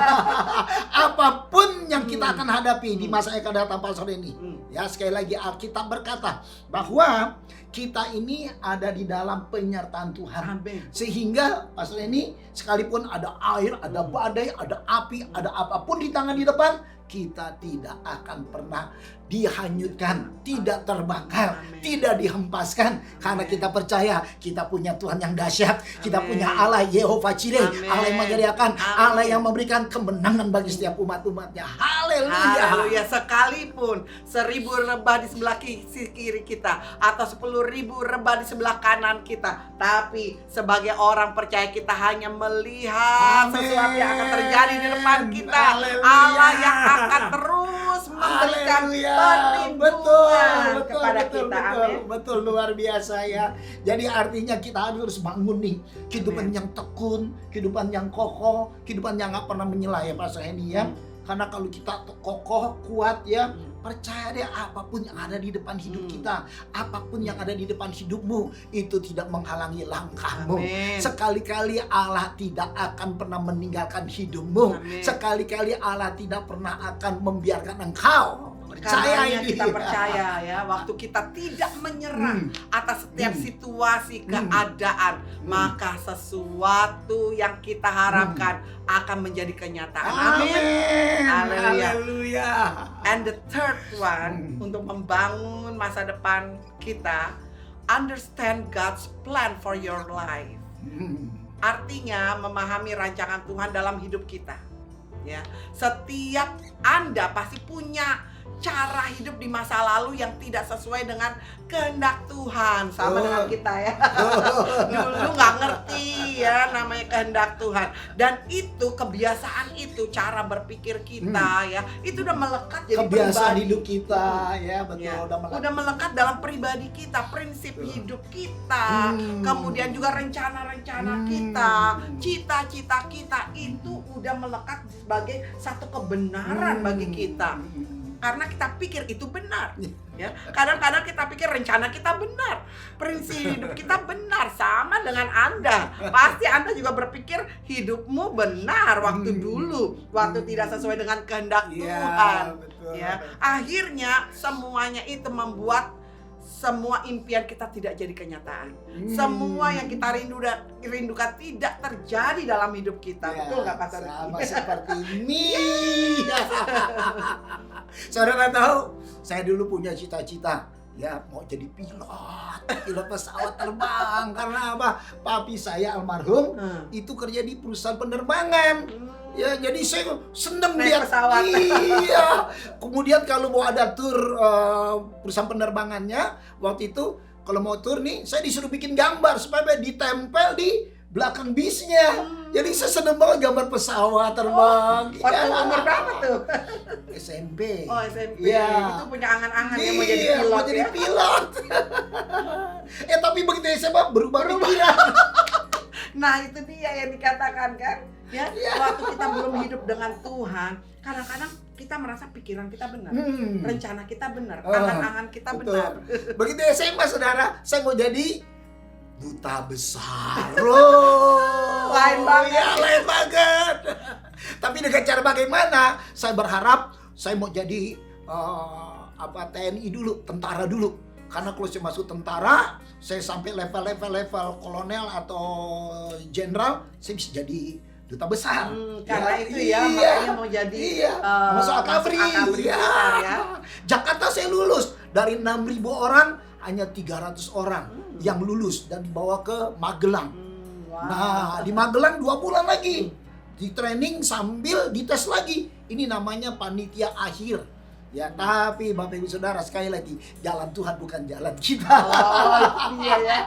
Speaker 1: Apapun yang kita akan hadapi di masa yang akan datang, Pastor ini. Ya, sekali lagi Alkitab berkata bahwa kita ini ada di dalam penyertaan Tuhan. Sehingga Pastor ini, sekalipun ada air, ada badai, ada api, ada apapun di tangan di depan, kita tidak akan pernah dihanyutkan, tidak terbakar, tidak dihempaskan. Karena kita percaya kita punya Tuhan yang dahsyat. Kita punya Allah Yehova Jireh, Allah yang menyediakan, Allah yang memberikan kemenangan bagi setiap umat-umatnya. Haleluya.
Speaker 2: Haleluya. Sekalipun 1000 rebah di sebelah kiri kita, atau 10.000 rebah di sebelah kanan kita, tapi sebagai orang percaya kita hanya melihat sesuatu yang akan terjadi di depan kita. Allah yang akan terus memberikan perlindungan kepada kita.
Speaker 1: Betul, luar biasa ya. Jadi artinya kita harus bangun nih kehidupan yang tekun, kehidupan yang kokoh, kehidupan yang gak pernah menyela ya Pastor Hendy ya. Karena kalau kita kokoh, kuat ya, percaya deh, apapun yang ada di depan hidup kita, apapun yang ada di depan hidupmu, itu tidak menghalangi langkahmu. Sekali-kali Allah tidak akan pernah meninggalkan hidupmu. Sekali-kali Allah tidak pernah akan membiarkan engkau.
Speaker 2: Karena kita percaya ya, waktu kita tidak menyerah atas setiap situasi keadaan, maka sesuatu yang kita harapkan akan menjadi kenyataan. Amin.
Speaker 1: Haleluya.
Speaker 2: And the third one, untuk membangun masa depan kita, understand God's plan for your life. Artinya memahami rancangan Tuhan dalam hidup kita. Ya, setiap Anda pasti punya cara hidup di masa lalu yang tidak sesuai dengan kehendak Tuhan, sama dengan kita ya. Dulu nggak ngerti ya namanya kehendak Tuhan, dan itu kebiasaan itu, cara berpikir kita ya, itu udah melekat jadi
Speaker 1: kebiasaan
Speaker 2: pribadi
Speaker 1: hidup kita ya, betul ya,
Speaker 2: udah melekat dalam pribadi kita, prinsip hidup kita, kemudian juga rencana-rencana kita, cita-cita kita itu udah melekat sebagai satu kebenaran bagi kita. Karena kita pikir itu benar ya. Kadang-kadang kita pikir rencana kita benar, prinsip hidup kita benar. Sama dengan Anda, pasti Anda juga berpikir hidupmu benar waktu dulu, waktu tidak sesuai dengan kehendak Tuhan ya. Akhirnya semuanya itu membuat semua impian kita tidak jadi kenyataan. Semua yang kita rindukan tidak terjadi dalam hidup kita. Betul nggak, Pastor?
Speaker 1: Sama seperti ini. Saudara tahu, saya dulu punya cita-cita Ya mau jadi pilot pesawat terbang. Karena apa? Papi saya almarhum itu kerja di perusahaan penerbangan. Ya, jadi saya seneng
Speaker 2: Naik
Speaker 1: lihat
Speaker 2: pesawat.
Speaker 1: Iya. Kemudian kalau mau ada tur perusahaan penerbangannya, waktu itu kalau mau tur nih, saya disuruh bikin gambar supaya ditempel di belakang bisnya. Jadi saya seneng banget gambar pesawat terbang.
Speaker 2: Waktu umur berapa tuh?
Speaker 1: SMP.
Speaker 2: Oh, SMP.
Speaker 1: Iya.
Speaker 2: Itu punya angan-angan yang mau jadi
Speaker 1: Iya,
Speaker 2: pilot
Speaker 1: mau jadi
Speaker 2: ya.
Speaker 1: pilot. Tapi begitu SMA berubah pikiran.
Speaker 2: Nah, itu dia yang dikatakan kan. Ya,
Speaker 1: Iya.
Speaker 2: waktu kita belum hidup dengan Tuhan, kadang-kadang kita merasa pikiran kita benar, rencana kita benar, angan-angan kita
Speaker 1: Betul.
Speaker 2: benar.
Speaker 1: Begitu SMA saudara, saya mau jadi duta besar. Loh.
Speaker 2: Lain banget.
Speaker 1: Ya, lain banget. Tapi dengan cara bagaimana? Saya berharap saya mau jadi TNI dulu, tentara dulu. Karena kalau saya masuk tentara, saya sampai level kolonel atau jenderal, saya bisa jadi duta besar.
Speaker 2: Karena itu ya,
Speaker 1: iya,
Speaker 2: makanya mau jadi
Speaker 1: masuk akabri.
Speaker 2: ya.
Speaker 1: Jakarta saya lulus dari 6.000 orang hanya 300 orang yang lulus dan dibawa ke Magelang.
Speaker 2: Wow.
Speaker 1: Nah, di Magelang 2 bulan lagi di training sambil dites lagi. Ini namanya panitia akhir. Ya, tapi Bapak Ibu Saudara, sekali lagi, jalan Tuhan bukan jalan kita.
Speaker 2: Oh, iya ya.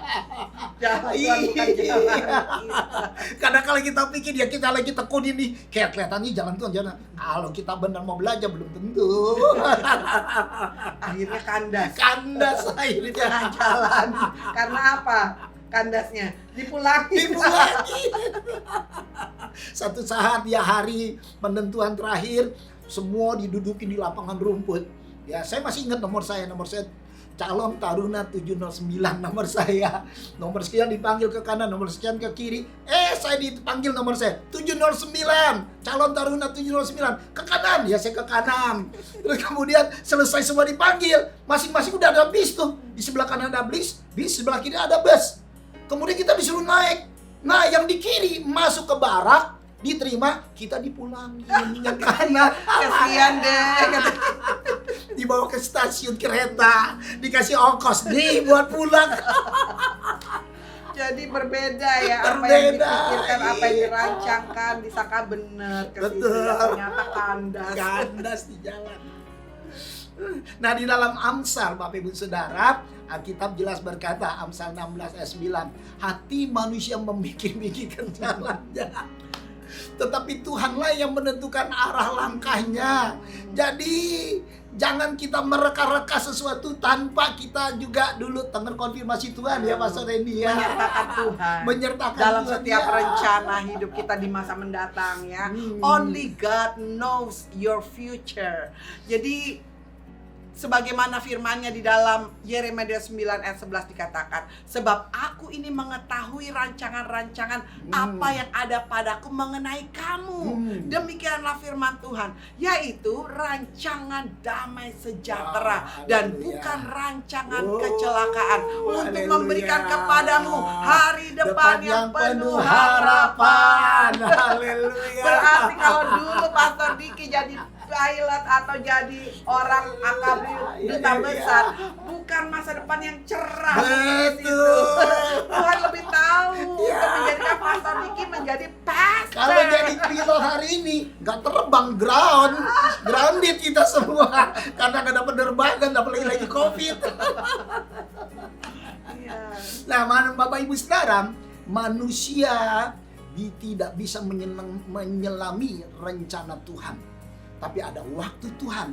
Speaker 2: Jalan Tuhan bukan jalan kita.
Speaker 1: Karena kalau kita pikir ya kita lagi tekun ini, kayak kelihatannya jalan Tuhan jalan. Kalau kita benar mau belajar belum tentu.
Speaker 2: Akhirnya kandas.
Speaker 1: Kandas akhirnya.
Speaker 2: Jangan jalan. Karena apa? Kandasnya dipulangi.
Speaker 1: Dipulangi. Satu saat ya hari penentuan terakhir, semua diduduki di lapangan rumput. Ya, saya masih ingat nomor saya calon taruna 709 nomor saya. Nomor sekian dipanggil ke kanan, nomor sekian ke kiri. Saya dipanggil nomor saya 709. Calon taruna 709 ke kanan. Ya, saya ke kanan. Terus kemudian selesai semua dipanggil, masing-masing udah ada bis tuh. Di sebelah kanan ada bis sebelah kiri ada bus. Kemudian kita disuruh naik. Nah, yang di kiri masuk ke barak, diterima, kita dipulangin yang kanan.
Speaker 2: Kasihan deh.
Speaker 1: Dibawa ke stasiun kereta, dikasih ongkos nih buat pulang.
Speaker 2: Jadi berbeda ya, apa yang
Speaker 1: Berbeda,
Speaker 2: dipikirkan, apa yang
Speaker 1: iya.
Speaker 2: dirancangkan, disangka benar,
Speaker 1: Betul.
Speaker 2: ternyata kandas.
Speaker 1: Kandas di jalan. Nah, di dalam Amsal, Bapak Ibu Saudara, Alkitab jelas berkata, Amsal 16 ayat 9, hati manusia memikir-mikirkan jalannya, tetapi Tuhanlah yang menentukan arah langkahnya. Jadi jangan kita mereka-reka sesuatu tanpa kita juga dulu dengar konfirmasi Tuhan ya, Pastor Randy ya.
Speaker 2: Menyertakan Tuhan
Speaker 1: Menyertakan
Speaker 2: dalam
Speaker 1: Tuhan,
Speaker 2: setiap
Speaker 1: ya.
Speaker 2: rencana hidup kita di masa mendatang ya. Only God knows your future. Jadi sebagaimana firman-Nya di dalam Yeremia 9 ayat 11 dikatakan, sebab aku ini mengetahui rancangan-rancangan apa yang ada padaku mengenai kamu. Demikianlah firman Tuhan, yaitu rancangan damai sejahtera dan bukan rancangan kecelakaan, untuk
Speaker 1: Haleluya.
Speaker 2: memberikan kepadamu hari depan yang penuh
Speaker 1: harapan. Haleluya.
Speaker 2: Berarti kalau dulu Pastor Diki jadi pilot atau jadi orang akabri duta besar, bukan masa depan yang cerah.
Speaker 1: Betul.
Speaker 2: Tuhan lebih tahu
Speaker 1: Ya.
Speaker 2: untuk menjadikan Pastor Diki menjadi pastor.
Speaker 1: Kalau jadi pilot hari ini nggak terbang, grounded kita semua karena nggak dapat penerbangan, apalagi COVID.
Speaker 2: Iya.
Speaker 1: Nah, Bapak Ibu Saudara, manusia tidak bisa menyelami rencana Tuhan, tapi ada waktu Tuhan.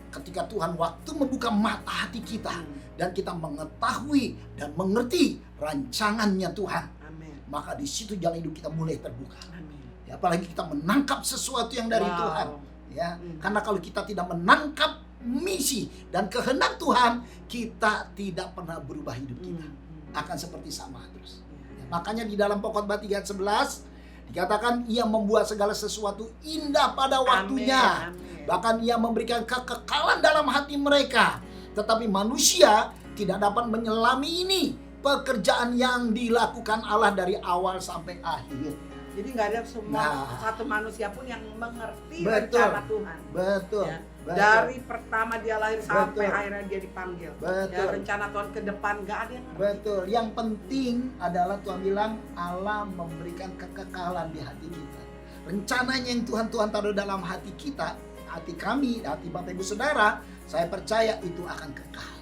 Speaker 1: Ketika Tuhan waktu membuka mata hati kita dan kita mengetahui dan mengerti rancangannya Tuhan,
Speaker 2: Amin.
Speaker 1: maka di situ jalan hidup kita mulai terbuka.
Speaker 2: Amin.
Speaker 1: Ya, apalagi kita menangkap sesuatu yang dari
Speaker 2: Wow.
Speaker 1: Tuhan. Ya, karena kalau kita tidak menangkap misi dan kehendak Tuhan, kita tidak pernah berubah hidup kita. Akan seperti sama terus. Ya, makanya di dalam Pokkhotbah 3 ayat 11 dikatakan ia membuat segala sesuatu indah pada waktunya.
Speaker 2: Amin.
Speaker 1: Bahkan ia memberikan kekekalan dalam hati mereka. Tetapi manusia tidak dapat menyelami ini, pekerjaan yang dilakukan Allah dari awal sampai akhir.
Speaker 2: Jadi nggak ada semua
Speaker 1: Nah.
Speaker 2: satu manusia pun yang mengerti
Speaker 1: Betul.
Speaker 2: rencana Tuhan.
Speaker 1: Betul.
Speaker 2: Ya.
Speaker 1: Betul.
Speaker 2: Dari pertama dia lahir sampai
Speaker 1: Betul.
Speaker 2: akhirnya dia dipanggil.
Speaker 1: Betul.
Speaker 2: Ya, rencana Tuhan ke depan nggak ada yang ngerti.
Speaker 1: Betul. Yang penting adalah Tuhan bilang Allah memberikan kekekalan di hati kita. Rencananya yang Tuhan taruh dalam hati kita, hati kami, hati Bapak Ibu Saudara, saya percaya itu akan kekal.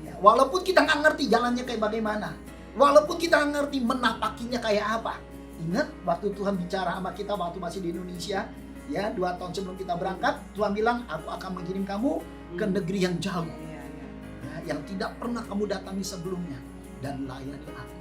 Speaker 1: Ya, walaupun kita nggak ngerti jalannya kayak bagaimana, walaupun kita nggak ngerti menapakinya kayak apa. Ingat waktu Tuhan bicara sama kita waktu masih di Indonesia, ya 2 tahun sebelum kita berangkat, Tuhan bilang, aku akan mengirim kamu ke negeri yang jauh,
Speaker 2: Iya, iya.
Speaker 1: ya, yang tidak pernah kamu datangi sebelumnya, dan layani aku.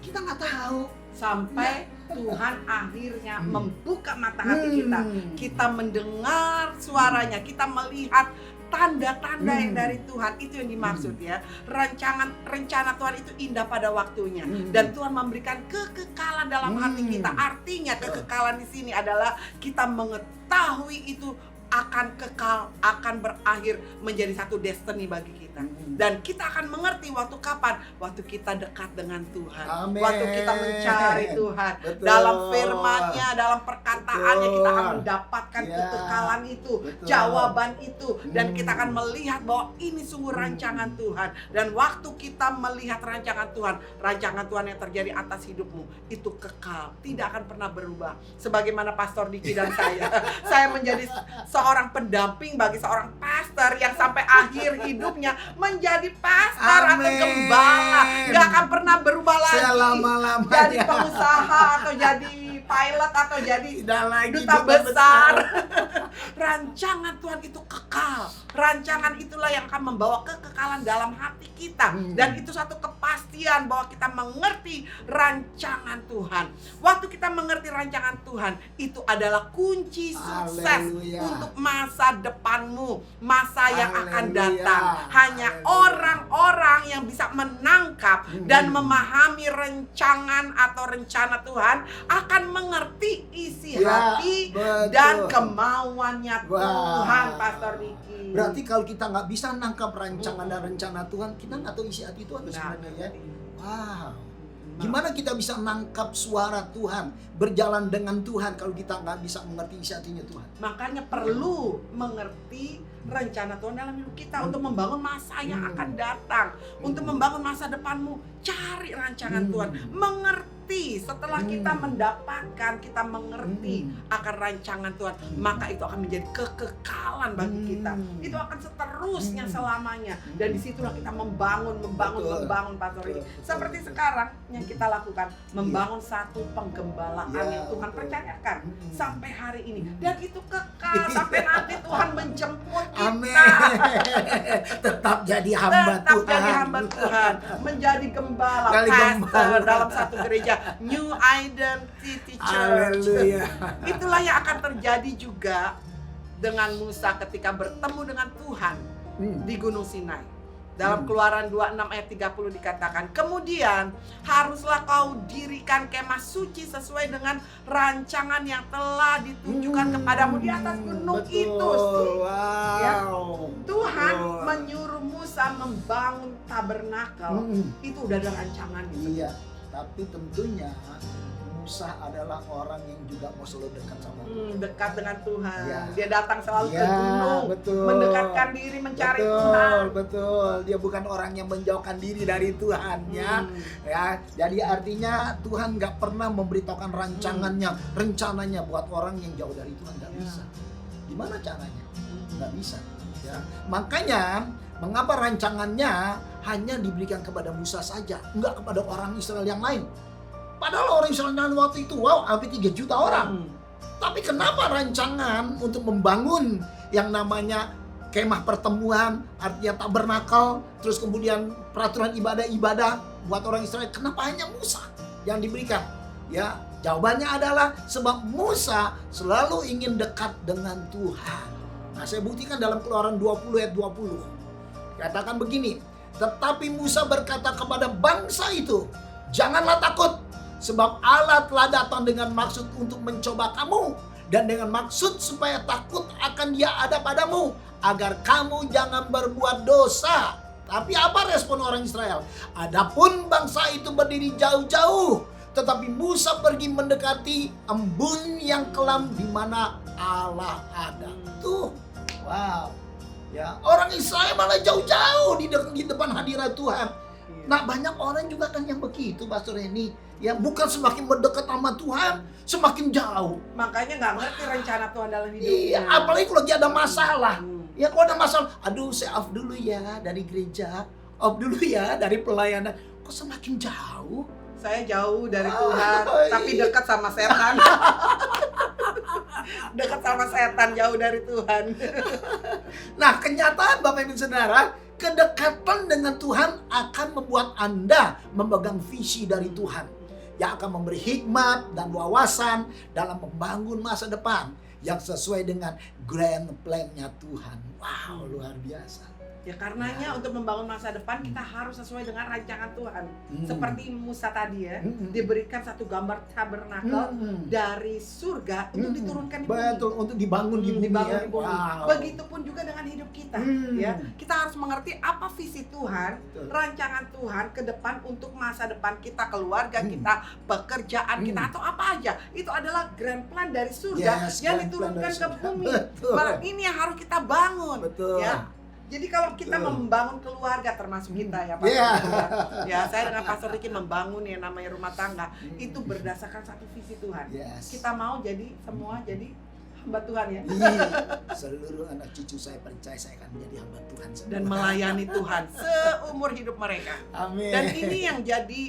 Speaker 1: Kita nggak tahu.
Speaker 2: Sampai Tuhan akhirnya membuka mata hati kita. Kita mendengar suaranya, kita melihat tanda-tanda yang dari Tuhan. Itu yang dimaksud ya. Rencana Tuhan itu indah pada waktunya. Dan Tuhan memberikan kekekalan dalam hati kita. Artinya kekekalan di sini adalah kita mengetahui itu akan kekal, akan berakhir menjadi satu destiny bagi kita. Dan kita akan mengerti waktu kapan? Waktu kita dekat dengan Tuhan.
Speaker 1: Amin.
Speaker 2: Waktu kita mencari Tuhan.
Speaker 1: Betul.
Speaker 2: Dalam firman-Nya, dalam perkataannya kita akan mendapatkan
Speaker 1: Ya.
Speaker 2: kekekalan itu,
Speaker 1: Betul.
Speaker 2: jawaban itu. Dan kita akan melihat bahwa ini sungguh rancangan Tuhan. Dan waktu kita melihat rancangan Tuhan yang terjadi atas hidupmu, itu kekal, tidak akan pernah berubah. Sebagaimana Pastor Diki dan saya menjadi seorang pendamping bagi seorang pastor yang sampai akhir hidupnya menjadi pastor atau
Speaker 1: Amin.
Speaker 2: gembala, gak akan pernah berubah lagi.
Speaker 1: Selama-lamanya.
Speaker 2: Jadi pengusaha atau jadi pilot atau jadi
Speaker 1: Tidak lagi
Speaker 2: duta
Speaker 1: duta
Speaker 2: besar. Rancangan Tuhan itu kekal. Rancangan itulah yang akan membawa kekekalan dalam hati kita. Dan itu satu kepastian bahwa kita mengerti rancangan Tuhan. Waktu kita mengerti rancangan Tuhan, itu adalah kunci sukses
Speaker 1: Haleluya.
Speaker 2: untuk masa depanmu, masa yang akan
Speaker 1: Haleluya.
Speaker 2: datang. Hanya orang-orang yang bisa menangkap dan memahami rancangan atau rencana Tuhan akan mengerti isi
Speaker 1: Ya,
Speaker 2: hati
Speaker 1: betul.
Speaker 2: dan kemauannya
Speaker 1: Wah.
Speaker 2: Tuhan, Pastor Diki.
Speaker 1: Berarti kalau kita nggak bisa nangkap rancangan dan rencana Tuhan, kita nggak tahu isi hati Tuhan sebenarnya ya. Wow. Gimana kita bisa nangkap suara Tuhan, berjalan dengan Tuhan kalau kita nggak bisa mengerti isi hatinya Tuhan?
Speaker 2: Makanya perlu mengerti rencana Tuhan dalam hidup kita untuk membangun masa yang akan datang, untuk membangun masa depanmu. Cari rancangan Tuhan, mengerti. Setelah kita mendapatkan, kita mengerti akan rancangan Tuhan, maka itu akan menjadi kekekalan bagi kita. Itu akan seterusnya selamanya. Dan disitulah kita membangun
Speaker 1: Betul.
Speaker 2: Pastor ini.
Speaker 1: Betul.
Speaker 2: Seperti sekarang yang kita lakukan, membangun satu penggembalaan
Speaker 1: Ya.
Speaker 2: yang Tuhan percayakan sampai hari ini. Dan itu kekal sampai nanti Tuhan menjemput kita.
Speaker 1: Amin. Tetap jadi hamba
Speaker 2: Tetap
Speaker 1: Tuhan.
Speaker 2: jadi hamba Tuhan, menjadi gembala,
Speaker 1: Jadi
Speaker 2: pastor
Speaker 1: gembala.
Speaker 2: dalam satu gereja, New Identity Church.
Speaker 1: Haleluya.
Speaker 2: Itulah yang akan terjadi juga dengan Musa ketika bertemu dengan Tuhan di Gunung Sinai. Dalam Keluaran 26 ayat 30 dikatakan, kemudian haruslah kau dirikan kemah suci sesuai dengan rancangan yang telah ditunjukkan kepadamu di atas gunung
Speaker 1: Betul.
Speaker 2: itu.
Speaker 1: Wow.
Speaker 2: Ya. Tuhan
Speaker 1: Betul.
Speaker 2: menyuruh Musa membangun tabernakel. Itu udah ada rancangan gitu.
Speaker 1: Iya, tapi tentunya Musa adalah orang yang juga mau selalu dekat sama Tuhan.
Speaker 2: Dekat dengan Tuhan.
Speaker 1: Ya.
Speaker 2: Dia datang selalu ke
Speaker 1: Ya,
Speaker 2: gunung,
Speaker 1: betul.
Speaker 2: mendekatkan diri mencari
Speaker 1: Betul,
Speaker 2: Tuhan.
Speaker 1: betul. Dia bukan orang yang menjauhkan diri dari Tuhan ya. Ya, jadi artinya Tuhan nggak pernah memberitahukan rencananya buat orang yang jauh dari Tuhan, nggak
Speaker 2: Ya.
Speaker 1: bisa. Gimana caranya? Nggak bisa. Ya. Makanya mengapa rancangannya hanya diberikan kepada Musa saja, nggak kepada orang Israel yang lain? Padahal orang Israel yang waktu itu hampir 3 juta orang. Tapi kenapa rancangan untuk membangun yang namanya kemah pertemuan, artinya tabernakel, terus kemudian peraturan ibadah-ibadah buat orang Israel, kenapa hanya Musa yang diberikan? Ya, jawabannya adalah sebab Musa selalu ingin dekat dengan Tuhan. Nah, saya buktikan dalam Keluaran 20 ayat 20. Katakan begini, tetapi Musa berkata kepada bangsa itu, janganlah takut, sebab Allah telah datang dengan maksud untuk mencoba kamu, dan dengan maksud supaya takut akan Dia ada padamu, agar kamu jangan berbuat dosa. Tapi apa respon orang Israel? Adapun bangsa itu berdiri jauh-jauh, Tetapi Musa pergi mendekati embun yang kelam di mana Allah ada. Tuh, wow. Ya, orang Israel malah jauh-jauh di depan hadirat Tuhan. Nah, banyak orang juga kan yang begitu, Pastor Reni. Ya, bukan semakin mendekat sama Tuhan, semakin jauh.
Speaker 2: Makanya nggak ngerti rencana Tuhan dalam hidupnya.
Speaker 1: Iya, apalagi kalau lagi ada masalah. Ya, kalau ada masalah, aduh saya off dulu ya dari gereja, off dulu ya dari pelayanan. Kok semakin jauh?
Speaker 2: Saya jauh dari Tuhan, tapi dekat sama setan. Dekat sama setan, jauh dari Tuhan.
Speaker 1: Nah, kenyataan Bapak Ibu Saudara, kedekatan dengan Tuhan akan membuat Anda memegang visi dari Tuhan yang akan memberi hikmat dan wawasan dalam membangun masa depan yang sesuai dengan grand plan-nya Tuhan. Wow, luar biasa.
Speaker 2: Ya karenanya untuk membangun masa depan kita harus sesuai dengan rancangan Tuhan. Seperti Musa tadi ya, diberikan satu gambar tabernakel dari surga untuk diturunkan di bumi.
Speaker 1: Betul, untuk dibangun di bumi.
Speaker 2: Dibangun
Speaker 1: Ya.
Speaker 2: di bumi.
Speaker 1: Wow.
Speaker 2: Begitupun juga dengan hidup kita. Ya, kita harus mengerti apa visi Tuhan,
Speaker 1: Betul.
Speaker 2: rancangan Tuhan ke depan untuk masa depan kita, keluarga kita, pekerjaan kita atau apa aja. Itu adalah grand plan dari surga
Speaker 1: Yes,
Speaker 2: yang
Speaker 1: grand plan
Speaker 2: diturunkan
Speaker 1: dari
Speaker 2: ke
Speaker 1: surga.
Speaker 2: bumi.
Speaker 1: Betul.
Speaker 2: Malah ini yang harus kita bangun.
Speaker 1: Betul.
Speaker 2: Ya. Jadi kalau kita
Speaker 1: Betul.
Speaker 2: membangun keluarga termasuk kita ya Pak.
Speaker 1: Yeah.
Speaker 2: Ya, saya dengan Pastor Ricky membangun yang namanya rumah tangga itu berdasarkan satu visi Tuhan.
Speaker 1: Yes.
Speaker 2: Kita mau jadi semua jadi hamba Tuhan ya.
Speaker 1: Iya. Seluruh anak cucu saya percaya saya akan menjadi hamba Tuhan semua.
Speaker 2: Dan melayani Tuhan seumur hidup mereka.
Speaker 1: Amin.
Speaker 2: Dan ini yang jadi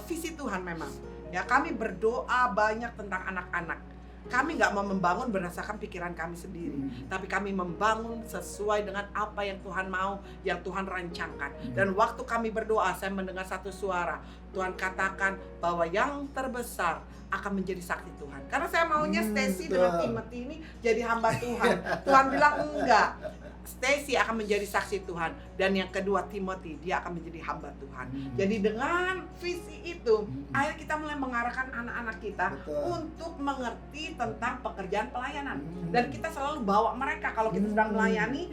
Speaker 2: visi Tuhan memang. Ya, kami berdoa banyak tentang anak-anak. Kami nggak mau membangun berdasarkan pikiran kami sendiri, tapi kami membangun sesuai dengan apa yang Tuhan mau, yang Tuhan rancangkan. Dan waktu kami berdoa, saya mendengar satu suara. Tuhan katakan bahwa yang terbesar akan menjadi saksi Tuhan. Karena saya maunya Stacy dengan Timothy ini jadi hamba Tuhan. Tuhan bilang enggak. Stacy akan menjadi saksi Tuhan, dan yang kedua Timothy, dia akan menjadi hamba Tuhan. Jadi dengan visi itu, akhirnya kita mulai mengarahkan anak-anak kita untuk mengerti tentang pekerjaan pelayanan. Dan kita selalu bawa mereka kalau kita sedang melayani,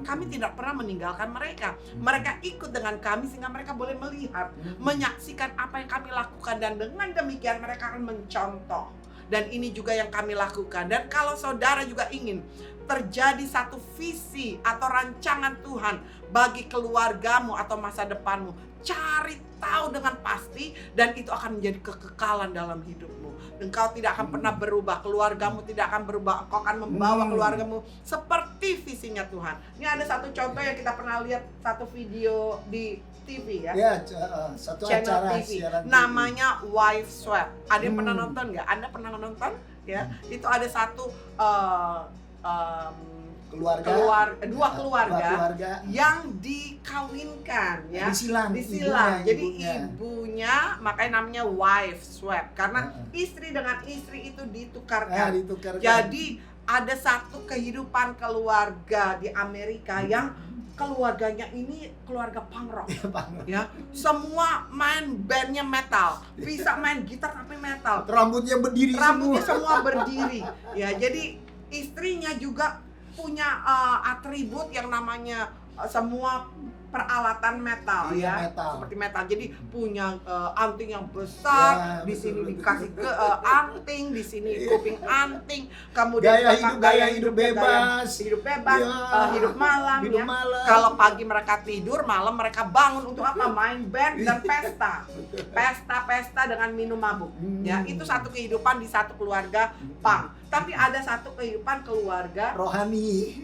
Speaker 2: kami tidak pernah meninggalkan mereka. Mereka ikut dengan kami sehingga mereka boleh melihat, menyaksikan apa yang kami lakukan, dan dengan demikian mereka akan mencontoh. Dan ini juga yang kami lakukan. Dan kalau saudara juga ingin terjadi satu visi atau rancangan Tuhan bagi keluargamu atau masa depanmu, cari tahu dengan pasti, dan itu akan menjadi kekekalan dalam hidupmu. Engkau tidak akan pernah berubah, keluargamu tidak akan berubah, engkau akan membawa keluargamu seperti visinya Tuhan. Ini ada satu contoh yang kita pernah lihat, satu video di TV ya.
Speaker 1: Ya, satu
Speaker 2: Channel
Speaker 1: acara
Speaker 2: TV.
Speaker 1: siaran TV.
Speaker 2: Namanya Wife Swap. Ada yang pernah nonton nggak? Anda pernah nonton? Ya, itu ada satu dua keluarga yang dikawinkan ya, disilang. Jadi ibunya makanya namanya wife swap karena istri dengan istri itu ditukarkan. Jadi ada satu kehidupan keluarga di Amerika yang keluarganya ini keluarga punk rock ya, semua main bandnya metal, bisa main gitar tapi metal,
Speaker 1: rambutnya
Speaker 2: semua berdiri ya. Jadi istrinya juga punya atribut yang namanya semua peralatan metal seperti metal. Jadi punya anting yang besar, di sini dikasih ke anting, di sini kuping anting, kemudian
Speaker 1: gaya hidup bebas,
Speaker 2: hidup malam. Kalau pagi mereka tidur, malam mereka bangun untuk apa? Main band dan pesta dengan minum mabuk. Ya, itu satu kehidupan di satu keluarga punk. Tapi ada satu kehidupan keluarga rohani,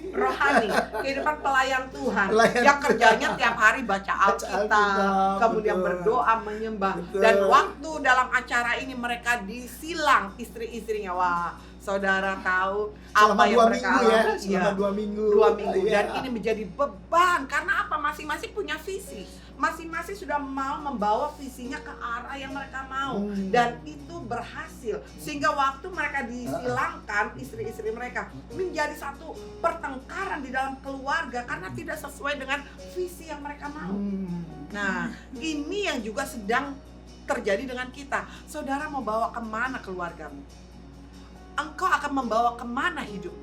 Speaker 2: kehidupan pelayan Tuhan yang kerjanya tiap hari baca Alkitab, kemudian berdoa, menyembah. Dan waktu dalam acara ini mereka disilang istri-istrinya. Wah, saudara tahu apa yang mereka alami
Speaker 1: selama 2 minggu.
Speaker 2: 2 minggu. Dan ini menjadi beban karena apa? Masing-masing punya visi. Masing-masing sudah mau membawa visinya ke arah yang mereka mau, dan itu berhasil sehingga waktu mereka disilangkan istri-istri mereka menjadi satu pertengkaran di dalam keluarga karena tidak sesuai dengan visi yang mereka mau. Nah, ini yang juga sedang terjadi dengan kita. Saudara mau bawa kemana keluargamu? Engkau akan membawa kemana hidup?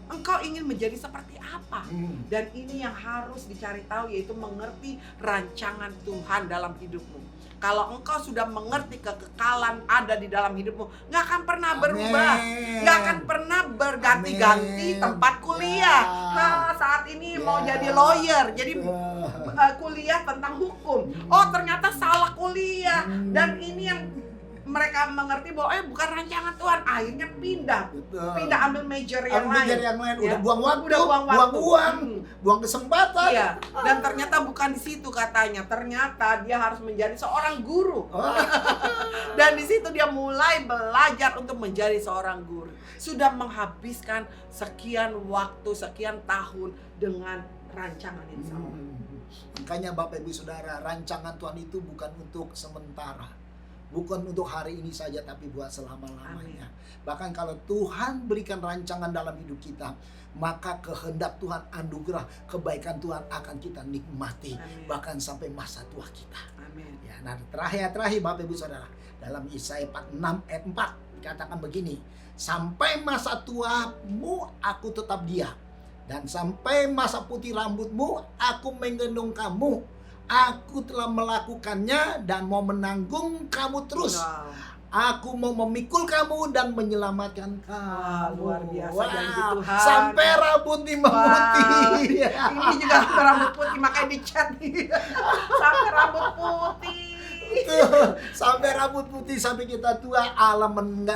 Speaker 2: Engkau ingin menjadi seperti apa? Dan ini yang harus dicari tahu, yaitu mengerti rancangan Tuhan dalam hidupmu. Kalau engkau sudah mengerti kekekalan ada di dalam hidupmu, nggak akan pernah
Speaker 1: Amin.
Speaker 2: berubah, nggak akan pernah berganti-ganti
Speaker 1: Amin.
Speaker 2: tempat kuliah.
Speaker 1: Ya.
Speaker 2: Saat ini mau
Speaker 1: Ya.
Speaker 2: jadi lawyer, jadi
Speaker 1: Betul.
Speaker 2: kuliah tentang hukum. Oh, ternyata salah kuliah. Dan ini yang mereka mengerti bahwa bukan rancangan Tuhan, akhirnya pindah ambil major yang lain.
Speaker 1: Major yang lain,
Speaker 2: Ya.
Speaker 1: udah buang waktu,
Speaker 2: Udah buang waktu.
Speaker 1: buang uang, buang kesempatan.
Speaker 2: Iya, dan ternyata bukan di situ katanya. Ternyata dia harus menjadi seorang guru.
Speaker 1: Oh.
Speaker 2: Dan di situ dia mulai belajar untuk menjadi seorang guru. Sudah menghabiskan sekian waktu, sekian tahun dengan rancangan yang sama.
Speaker 1: Makanya Bapak Ibu Saudara, rancangan Tuhan itu bukan untuk sementara. Bukan untuk hari ini saja, tapi buat selama-lamanya. Bahkan kalau Tuhan berikan rancangan dalam hidup kita, maka kehendak Tuhan, anugerah, kebaikan Tuhan akan kita nikmati.
Speaker 2: Amin.
Speaker 1: Bahkan sampai masa tua kita.
Speaker 2: Amin.
Speaker 1: Ya, nah terakhir Bapak Ibu Saudara, dalam Yesaya 46 ayat 4 dikatakan begini, sampai masa tuamu aku tetap dia, dan sampai masa putih rambutmu aku menggendong kamu. Aku telah melakukannya dan mau menanggung kamu terus.
Speaker 2: Wow.
Speaker 1: Aku mau memikul kamu dan menyelamatkan kamu.
Speaker 2: Luar biasa janji Tuhan.
Speaker 1: Sampai rambut memutih.
Speaker 2: Ini juga rambut putih, makanya dicat nih. Sampai rambut putih.
Speaker 1: Sampai rambut putih, sampai kita tua, Allah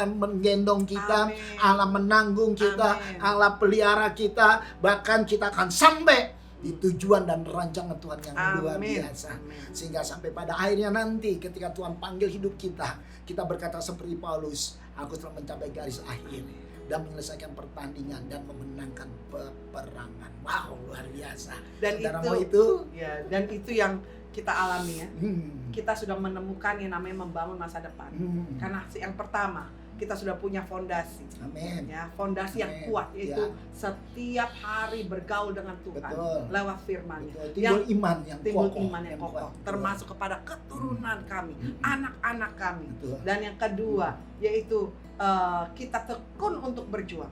Speaker 1: menggendong kita.
Speaker 2: Amin.
Speaker 1: Allah menanggung kita.
Speaker 2: Amin.
Speaker 1: Allah pelihara kita. Bahkan kita akan sampai di tujuan dan rancangan Tuhan yang luar biasa.
Speaker 2: Amin.
Speaker 1: Sehingga sampai pada akhirnya nanti ketika Tuhan panggil hidup kita, kita berkata seperti Paulus, aku telah mencapai garis akhir dan menyelesaikan pertandingan dan memenangkan peperangan. Wow, luar biasa.
Speaker 2: Dan
Speaker 1: Saudara
Speaker 2: itu,
Speaker 1: mau itu?
Speaker 2: ya, dan itu yang kita alami ya.
Speaker 1: Hmm.
Speaker 2: Kita sudah menemukan yang namanya membangun masa depan. Karena yang pertama, kita sudah punya fondasi.
Speaker 1: Amin.
Speaker 2: Ya, fondasi yang
Speaker 1: Amin.
Speaker 2: kuat, yaitu
Speaker 1: Ya.
Speaker 2: setiap hari bergaul dengan Tuhan.
Speaker 1: Betul.
Speaker 2: Lewat firman-Nya.
Speaker 1: Betul. Timbul iman yang
Speaker 2: timbul
Speaker 1: kokoh.
Speaker 2: iman yang kokoh,
Speaker 1: kuat.
Speaker 2: termasuk kepada keturunan kami, anak-anak kami.
Speaker 1: Betul.
Speaker 2: Dan yang kedua, yaitu kita tekun untuk berjuang,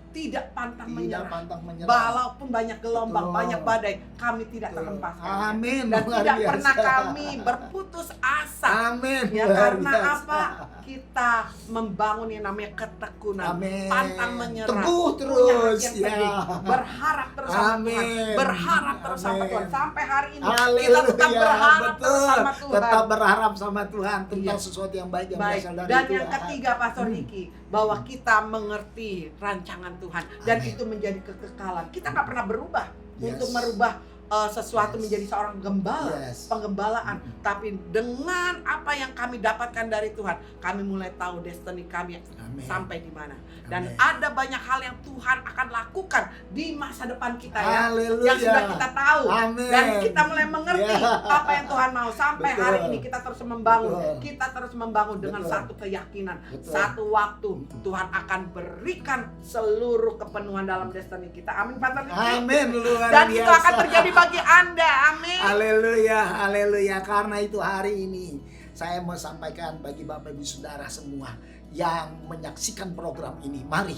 Speaker 2: tidak pantang
Speaker 1: Tidak
Speaker 2: menyerah.
Speaker 1: pantang menyerah.
Speaker 2: Walaupun banyak gelombang,
Speaker 1: Betul.
Speaker 2: banyak badai, kami tidak
Speaker 1: Betul.
Speaker 2: terhempaskan.
Speaker 1: Amin.
Speaker 2: Dan
Speaker 1: Luar
Speaker 2: tidak
Speaker 1: biasa.
Speaker 2: pernah kami berputus asa.
Speaker 1: Amin.
Speaker 2: Ya,
Speaker 1: Luar
Speaker 2: karena
Speaker 1: biasa.
Speaker 2: apa? Kita membangun yang namanya ketekunan,
Speaker 1: Amin.
Speaker 2: pantang menyerah,
Speaker 1: Teguh
Speaker 2: punya
Speaker 1: terus,
Speaker 2: hati yang
Speaker 1: ya.
Speaker 2: teguh, berharap terus sama
Speaker 1: Amin.
Speaker 2: Tuhan, berharap terus sama
Speaker 1: Amin.
Speaker 2: Tuhan. Sampai hari ini
Speaker 1: Haleluya.
Speaker 2: kita tetap berharap terus
Speaker 1: Betul.
Speaker 2: sama Tuhan.
Speaker 1: Tetap berharap sama Tuhan tentang
Speaker 2: Iya.
Speaker 1: sesuatu yang baik yang
Speaker 2: Baik.
Speaker 1: berasal dari
Speaker 2: Dan
Speaker 1: Tuhan.
Speaker 2: yang ketiga, Pastor Niki, bahwa kita mengerti rancangan Tuhan dan
Speaker 1: Amin.
Speaker 2: itu menjadi kekekalan. Kita nggak pernah berubah
Speaker 1: Yes.
Speaker 2: untuk merubah sesuatu
Speaker 1: Yes.
Speaker 2: menjadi seorang gembala,
Speaker 1: Yes.
Speaker 2: penggembalaan. Tapi dengan apa yang kami dapatkan dari Tuhan, kami mulai tahu destiny kami
Speaker 1: Amin.
Speaker 2: sampai di mana. Dan
Speaker 1: Amin.
Speaker 2: ada banyak hal yang Tuhan akan lakukan di masa depan kita ya,
Speaker 1: Haleluya.
Speaker 2: yang sudah kita tahu.
Speaker 1: Amin.
Speaker 2: Dan kita mulai mengerti
Speaker 1: Ya.
Speaker 2: apa yang Tuhan mau. Sampai
Speaker 1: Betul.
Speaker 2: hari ini kita terus membangun.
Speaker 1: Betul.
Speaker 2: Kita terus membangun dengan
Speaker 1: Betul.
Speaker 2: satu keyakinan.
Speaker 1: Betul.
Speaker 2: Satu waktu Tuhan akan berikan seluruh kepenuhan dalam destiny kita. Amin, Pastor Niki.
Speaker 1: Amin. Luar
Speaker 2: Dan
Speaker 1: biasa.
Speaker 2: itu akan terjadi bagi Anda. Amin.
Speaker 1: Haleluya, haleluya. Karena itu hari ini saya mau sampaikan bagi Bapak Ibu Saudara semua yang menyaksikan program ini. Mari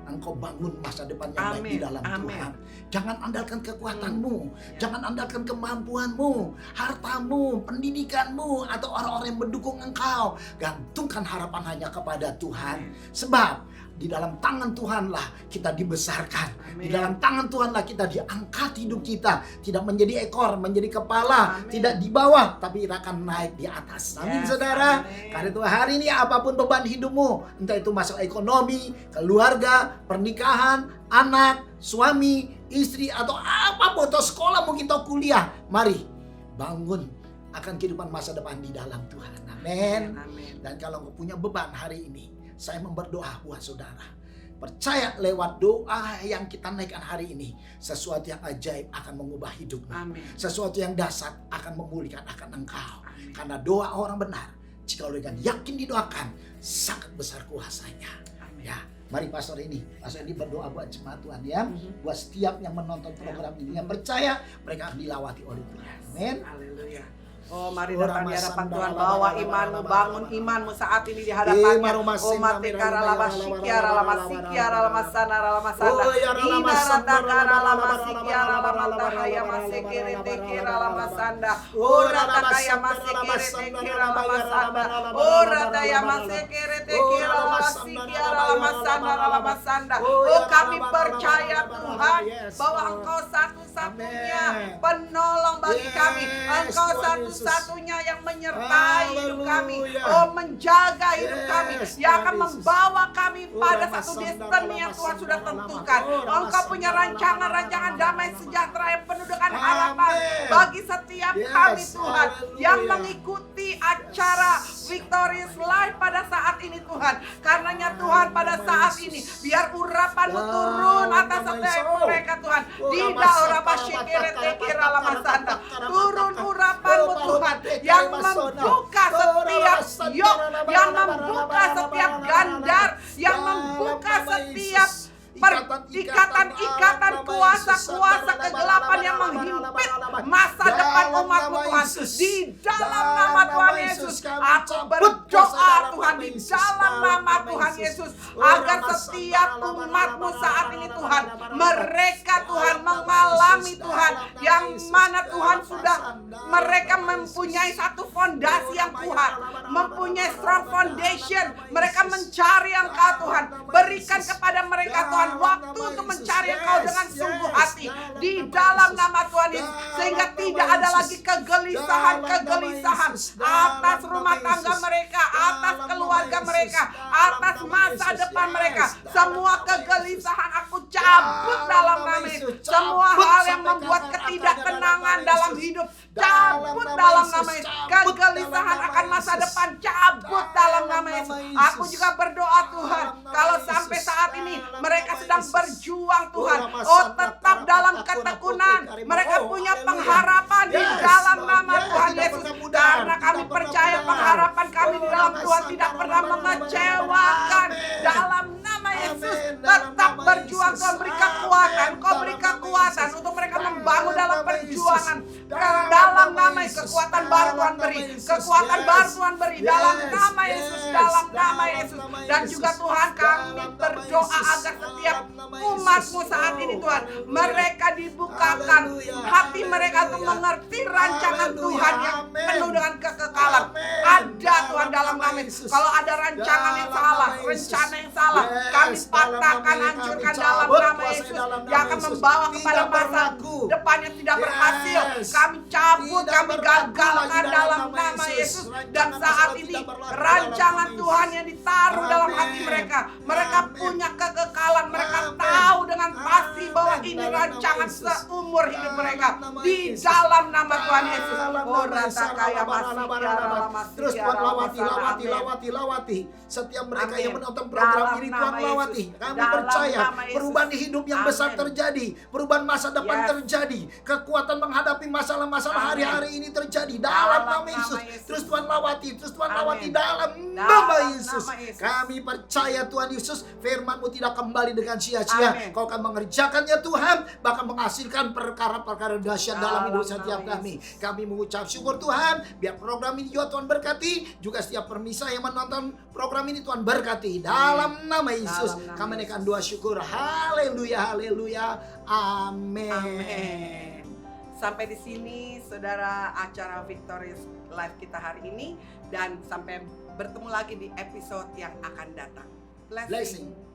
Speaker 1: engkau bangun masa depan yang baik di
Speaker 2: Amin,
Speaker 1: dalam
Speaker 2: amin.
Speaker 1: Tuhan. Jangan andalkan kekuatanmu,
Speaker 2: Ya.
Speaker 1: jangan andalkan kemampuanmu, hartamu, pendidikanmu, atau orang-orang yang mendukung engkau. Gantungkan harapan hanya kepada Tuhan. Sebab di dalam tangan Tuhanlah kita dibesarkan.
Speaker 2: Amin.
Speaker 1: Di dalam tangan Tuhanlah kita diangkat hidup kita. Tidak menjadi ekor, menjadi kepala.
Speaker 2: Amin.
Speaker 1: Tidak di bawah, tapi kita akan naik di atas. Amin,
Speaker 2: Yes,
Speaker 1: saudara.
Speaker 2: amin.
Speaker 1: Karena itu hari ini apapun beban hidupmu, entah itu masalah ekonomi, keluarga, pernikahan, anak, suami, istri, atau apapun, atau sekolah mungkin, atau kuliah. Mari bangun akan kehidupan masa depan di dalam Tuhan. Amin.
Speaker 2: Amin.
Speaker 1: Dan kalau engkau punya beban hari ini, saya berdoa buat saudara. Percaya lewat doa yang kita naikkan hari ini, sesuatu yang ajaib akan mengubah hidupmu.
Speaker 2: Amin.
Speaker 1: Sesuatu yang dahsyat akan memulihkan akan engkau.
Speaker 2: Amin.
Speaker 1: Karena doa orang benar, jika dengan yakin didoakan, sangat besar kuasanya.
Speaker 2: Amin.
Speaker 1: Ya, mari pastor ini berdoa buat jemaat Tuhan ya, buat setiap yang menonton program ini, yang percaya mereka akan dilawati oleh Tuhan. Amin.
Speaker 2: Haleluya. Oh, mari datang di hadapan Tuhan, bawa imanmu, bangun imanmu saat ini di hadapannya. Oh, mati kara lama sikiara lama sikiara lama sana lama sana. Ina rata kara lama sikiara lama tahaya masekere tekira lama sanda. Oh, rata kaya masekere tekira lama sanda. Oh, rata ya masekere tekira lama sikiara lama sanda lama sanda. Oh, kami percaya Tuhan bahwa Engkau satu-satunya penolong bagi kami. Engkau satu-satunya yang menyertai hidup kami. Oh, menjaga hidup kami. Yang akan membawa kami pada satu destiny yang Tuhan sudah tentukan. Engkau punya rancangan-rancangan damai sejahtera yang penuh dengan harapan bagi setiap kami Tuhan. Yang mengikuti acara Victorious Life pada saat ini Tuhan. Karenanya Tuhan pada saat ini biar urapan-Mu turun atas setiap mereka Tuhan. Di daerah Basyikere Tekira Lamasanda. Turun urapan-Mu Tuhan yang membuka setiap yok, yang membuka setiap gandar, yang membuka setiap ikatan kuasa-kuasa kegelapan yang menghimpit masa depan umat-Mu Tuhan. Di dalam nama Tuhan Yesus, aku berdoa Tuhan di dalam nama Tuhan Yesus agar setiap umat-Mu saat ini Tuhan, mereka Tuhan mengalami Tuhan yang mana Tuhan sudah mereka mempunyai satu fondasi yang kuat, mempunyai strong foundation. Mereka mencari Engkau Tuhan, berikan kepada mereka Tuhan waktu untuk mencari Engkau dengan sungguh hati di dalam nama Tuhan Yesus, sehingga tidak ada lagi kegelisahan atas rumah tangga mereka, atas keluarga mereka, atas masa depan mereka. Semua kegelisahan aku cabut dalam nama Yesus. Semua hal yang membuat ketidaktenangan dalam hidup cabut dalam nama Yesus. Kegelisahan akan masa depan cabut dalam nama Yesus. Aku juga berdoa Tuhan, kalau sampai saat ini mereka sedang berjuang Tuhan, oh tetap dalam ketekunan, mereka punya pengharapan di dalam nama Tuhan Yesus. Karena kami percaya pengharapan kami di dalam Tuhan tidak pernah mengecewakan. Dalam nama Yesus tetap berjuang. Tuhan beri kekuatan, Kau beri kekuatan untuk mereka membangun dalam perjuangan. Dalam nama Yesus, kekuatan baru Tuhan beri, kekuatan baru Tuhan beri dalam nama Yesus, dalam nama Yesus. Dan juga Tuhan, kami berdoa agar setiap umat-Mu saat ini Tuhan, mereka dibukakan hati mereka untuk mengerti rancangan Tuhan yang penuh dengan kekekalan. Ada Tuhan dalam nama Yesus. Kalau ada rancangan yang salah, rencana yang salah, kami patahkan, hancurkan dalam nama Yesus, yang akan membawa kepada masa depan yang tidak berhasil. Kami cabut, kami gagalkan dalam nama Yesus. Dan saat ini rancangan Tuhan yang ditaruh dalam hati mereka, mereka punya kekekalan. Mereka tahu dengan pasti bahwa ini rancangan seumur hidup mereka di dalam nama Tuhan Yesus. Oh, rata kaya
Speaker 1: Terus Tuhan lawati setiap mereka yang menonton program ini. Tuhan lawati. Kami percaya perubahan hidup yang besar terjadi, perubahan masa depan terjadi, kekuatan menghadapi masalah-masalah hari-hari ini terjadi dalam nama Yesus. Terus Tuhan lawati dalam nama Yesus. Kami percaya Tuhan Yesus, firman-Mu tidak kembali dengan sia-sia. Kau akan mengerjakannya Tuhan, bahkan menghasilkan perkara-perkara dahsyat dalam hidup setiap kami. Kami mengucap syukur Tuhan, biar program ini juga Tuhan berkati, juga setiap permisa yang menonton program ini Tuhan berkati dalam nama Yesus. Kami naikkan doa syukur. Haleluya, haleluya. Amin.
Speaker 2: Sampai di sini saudara acara Victorious Live kita hari ini, dan sampai bertemu lagi di episode yang akan datang. Blessing.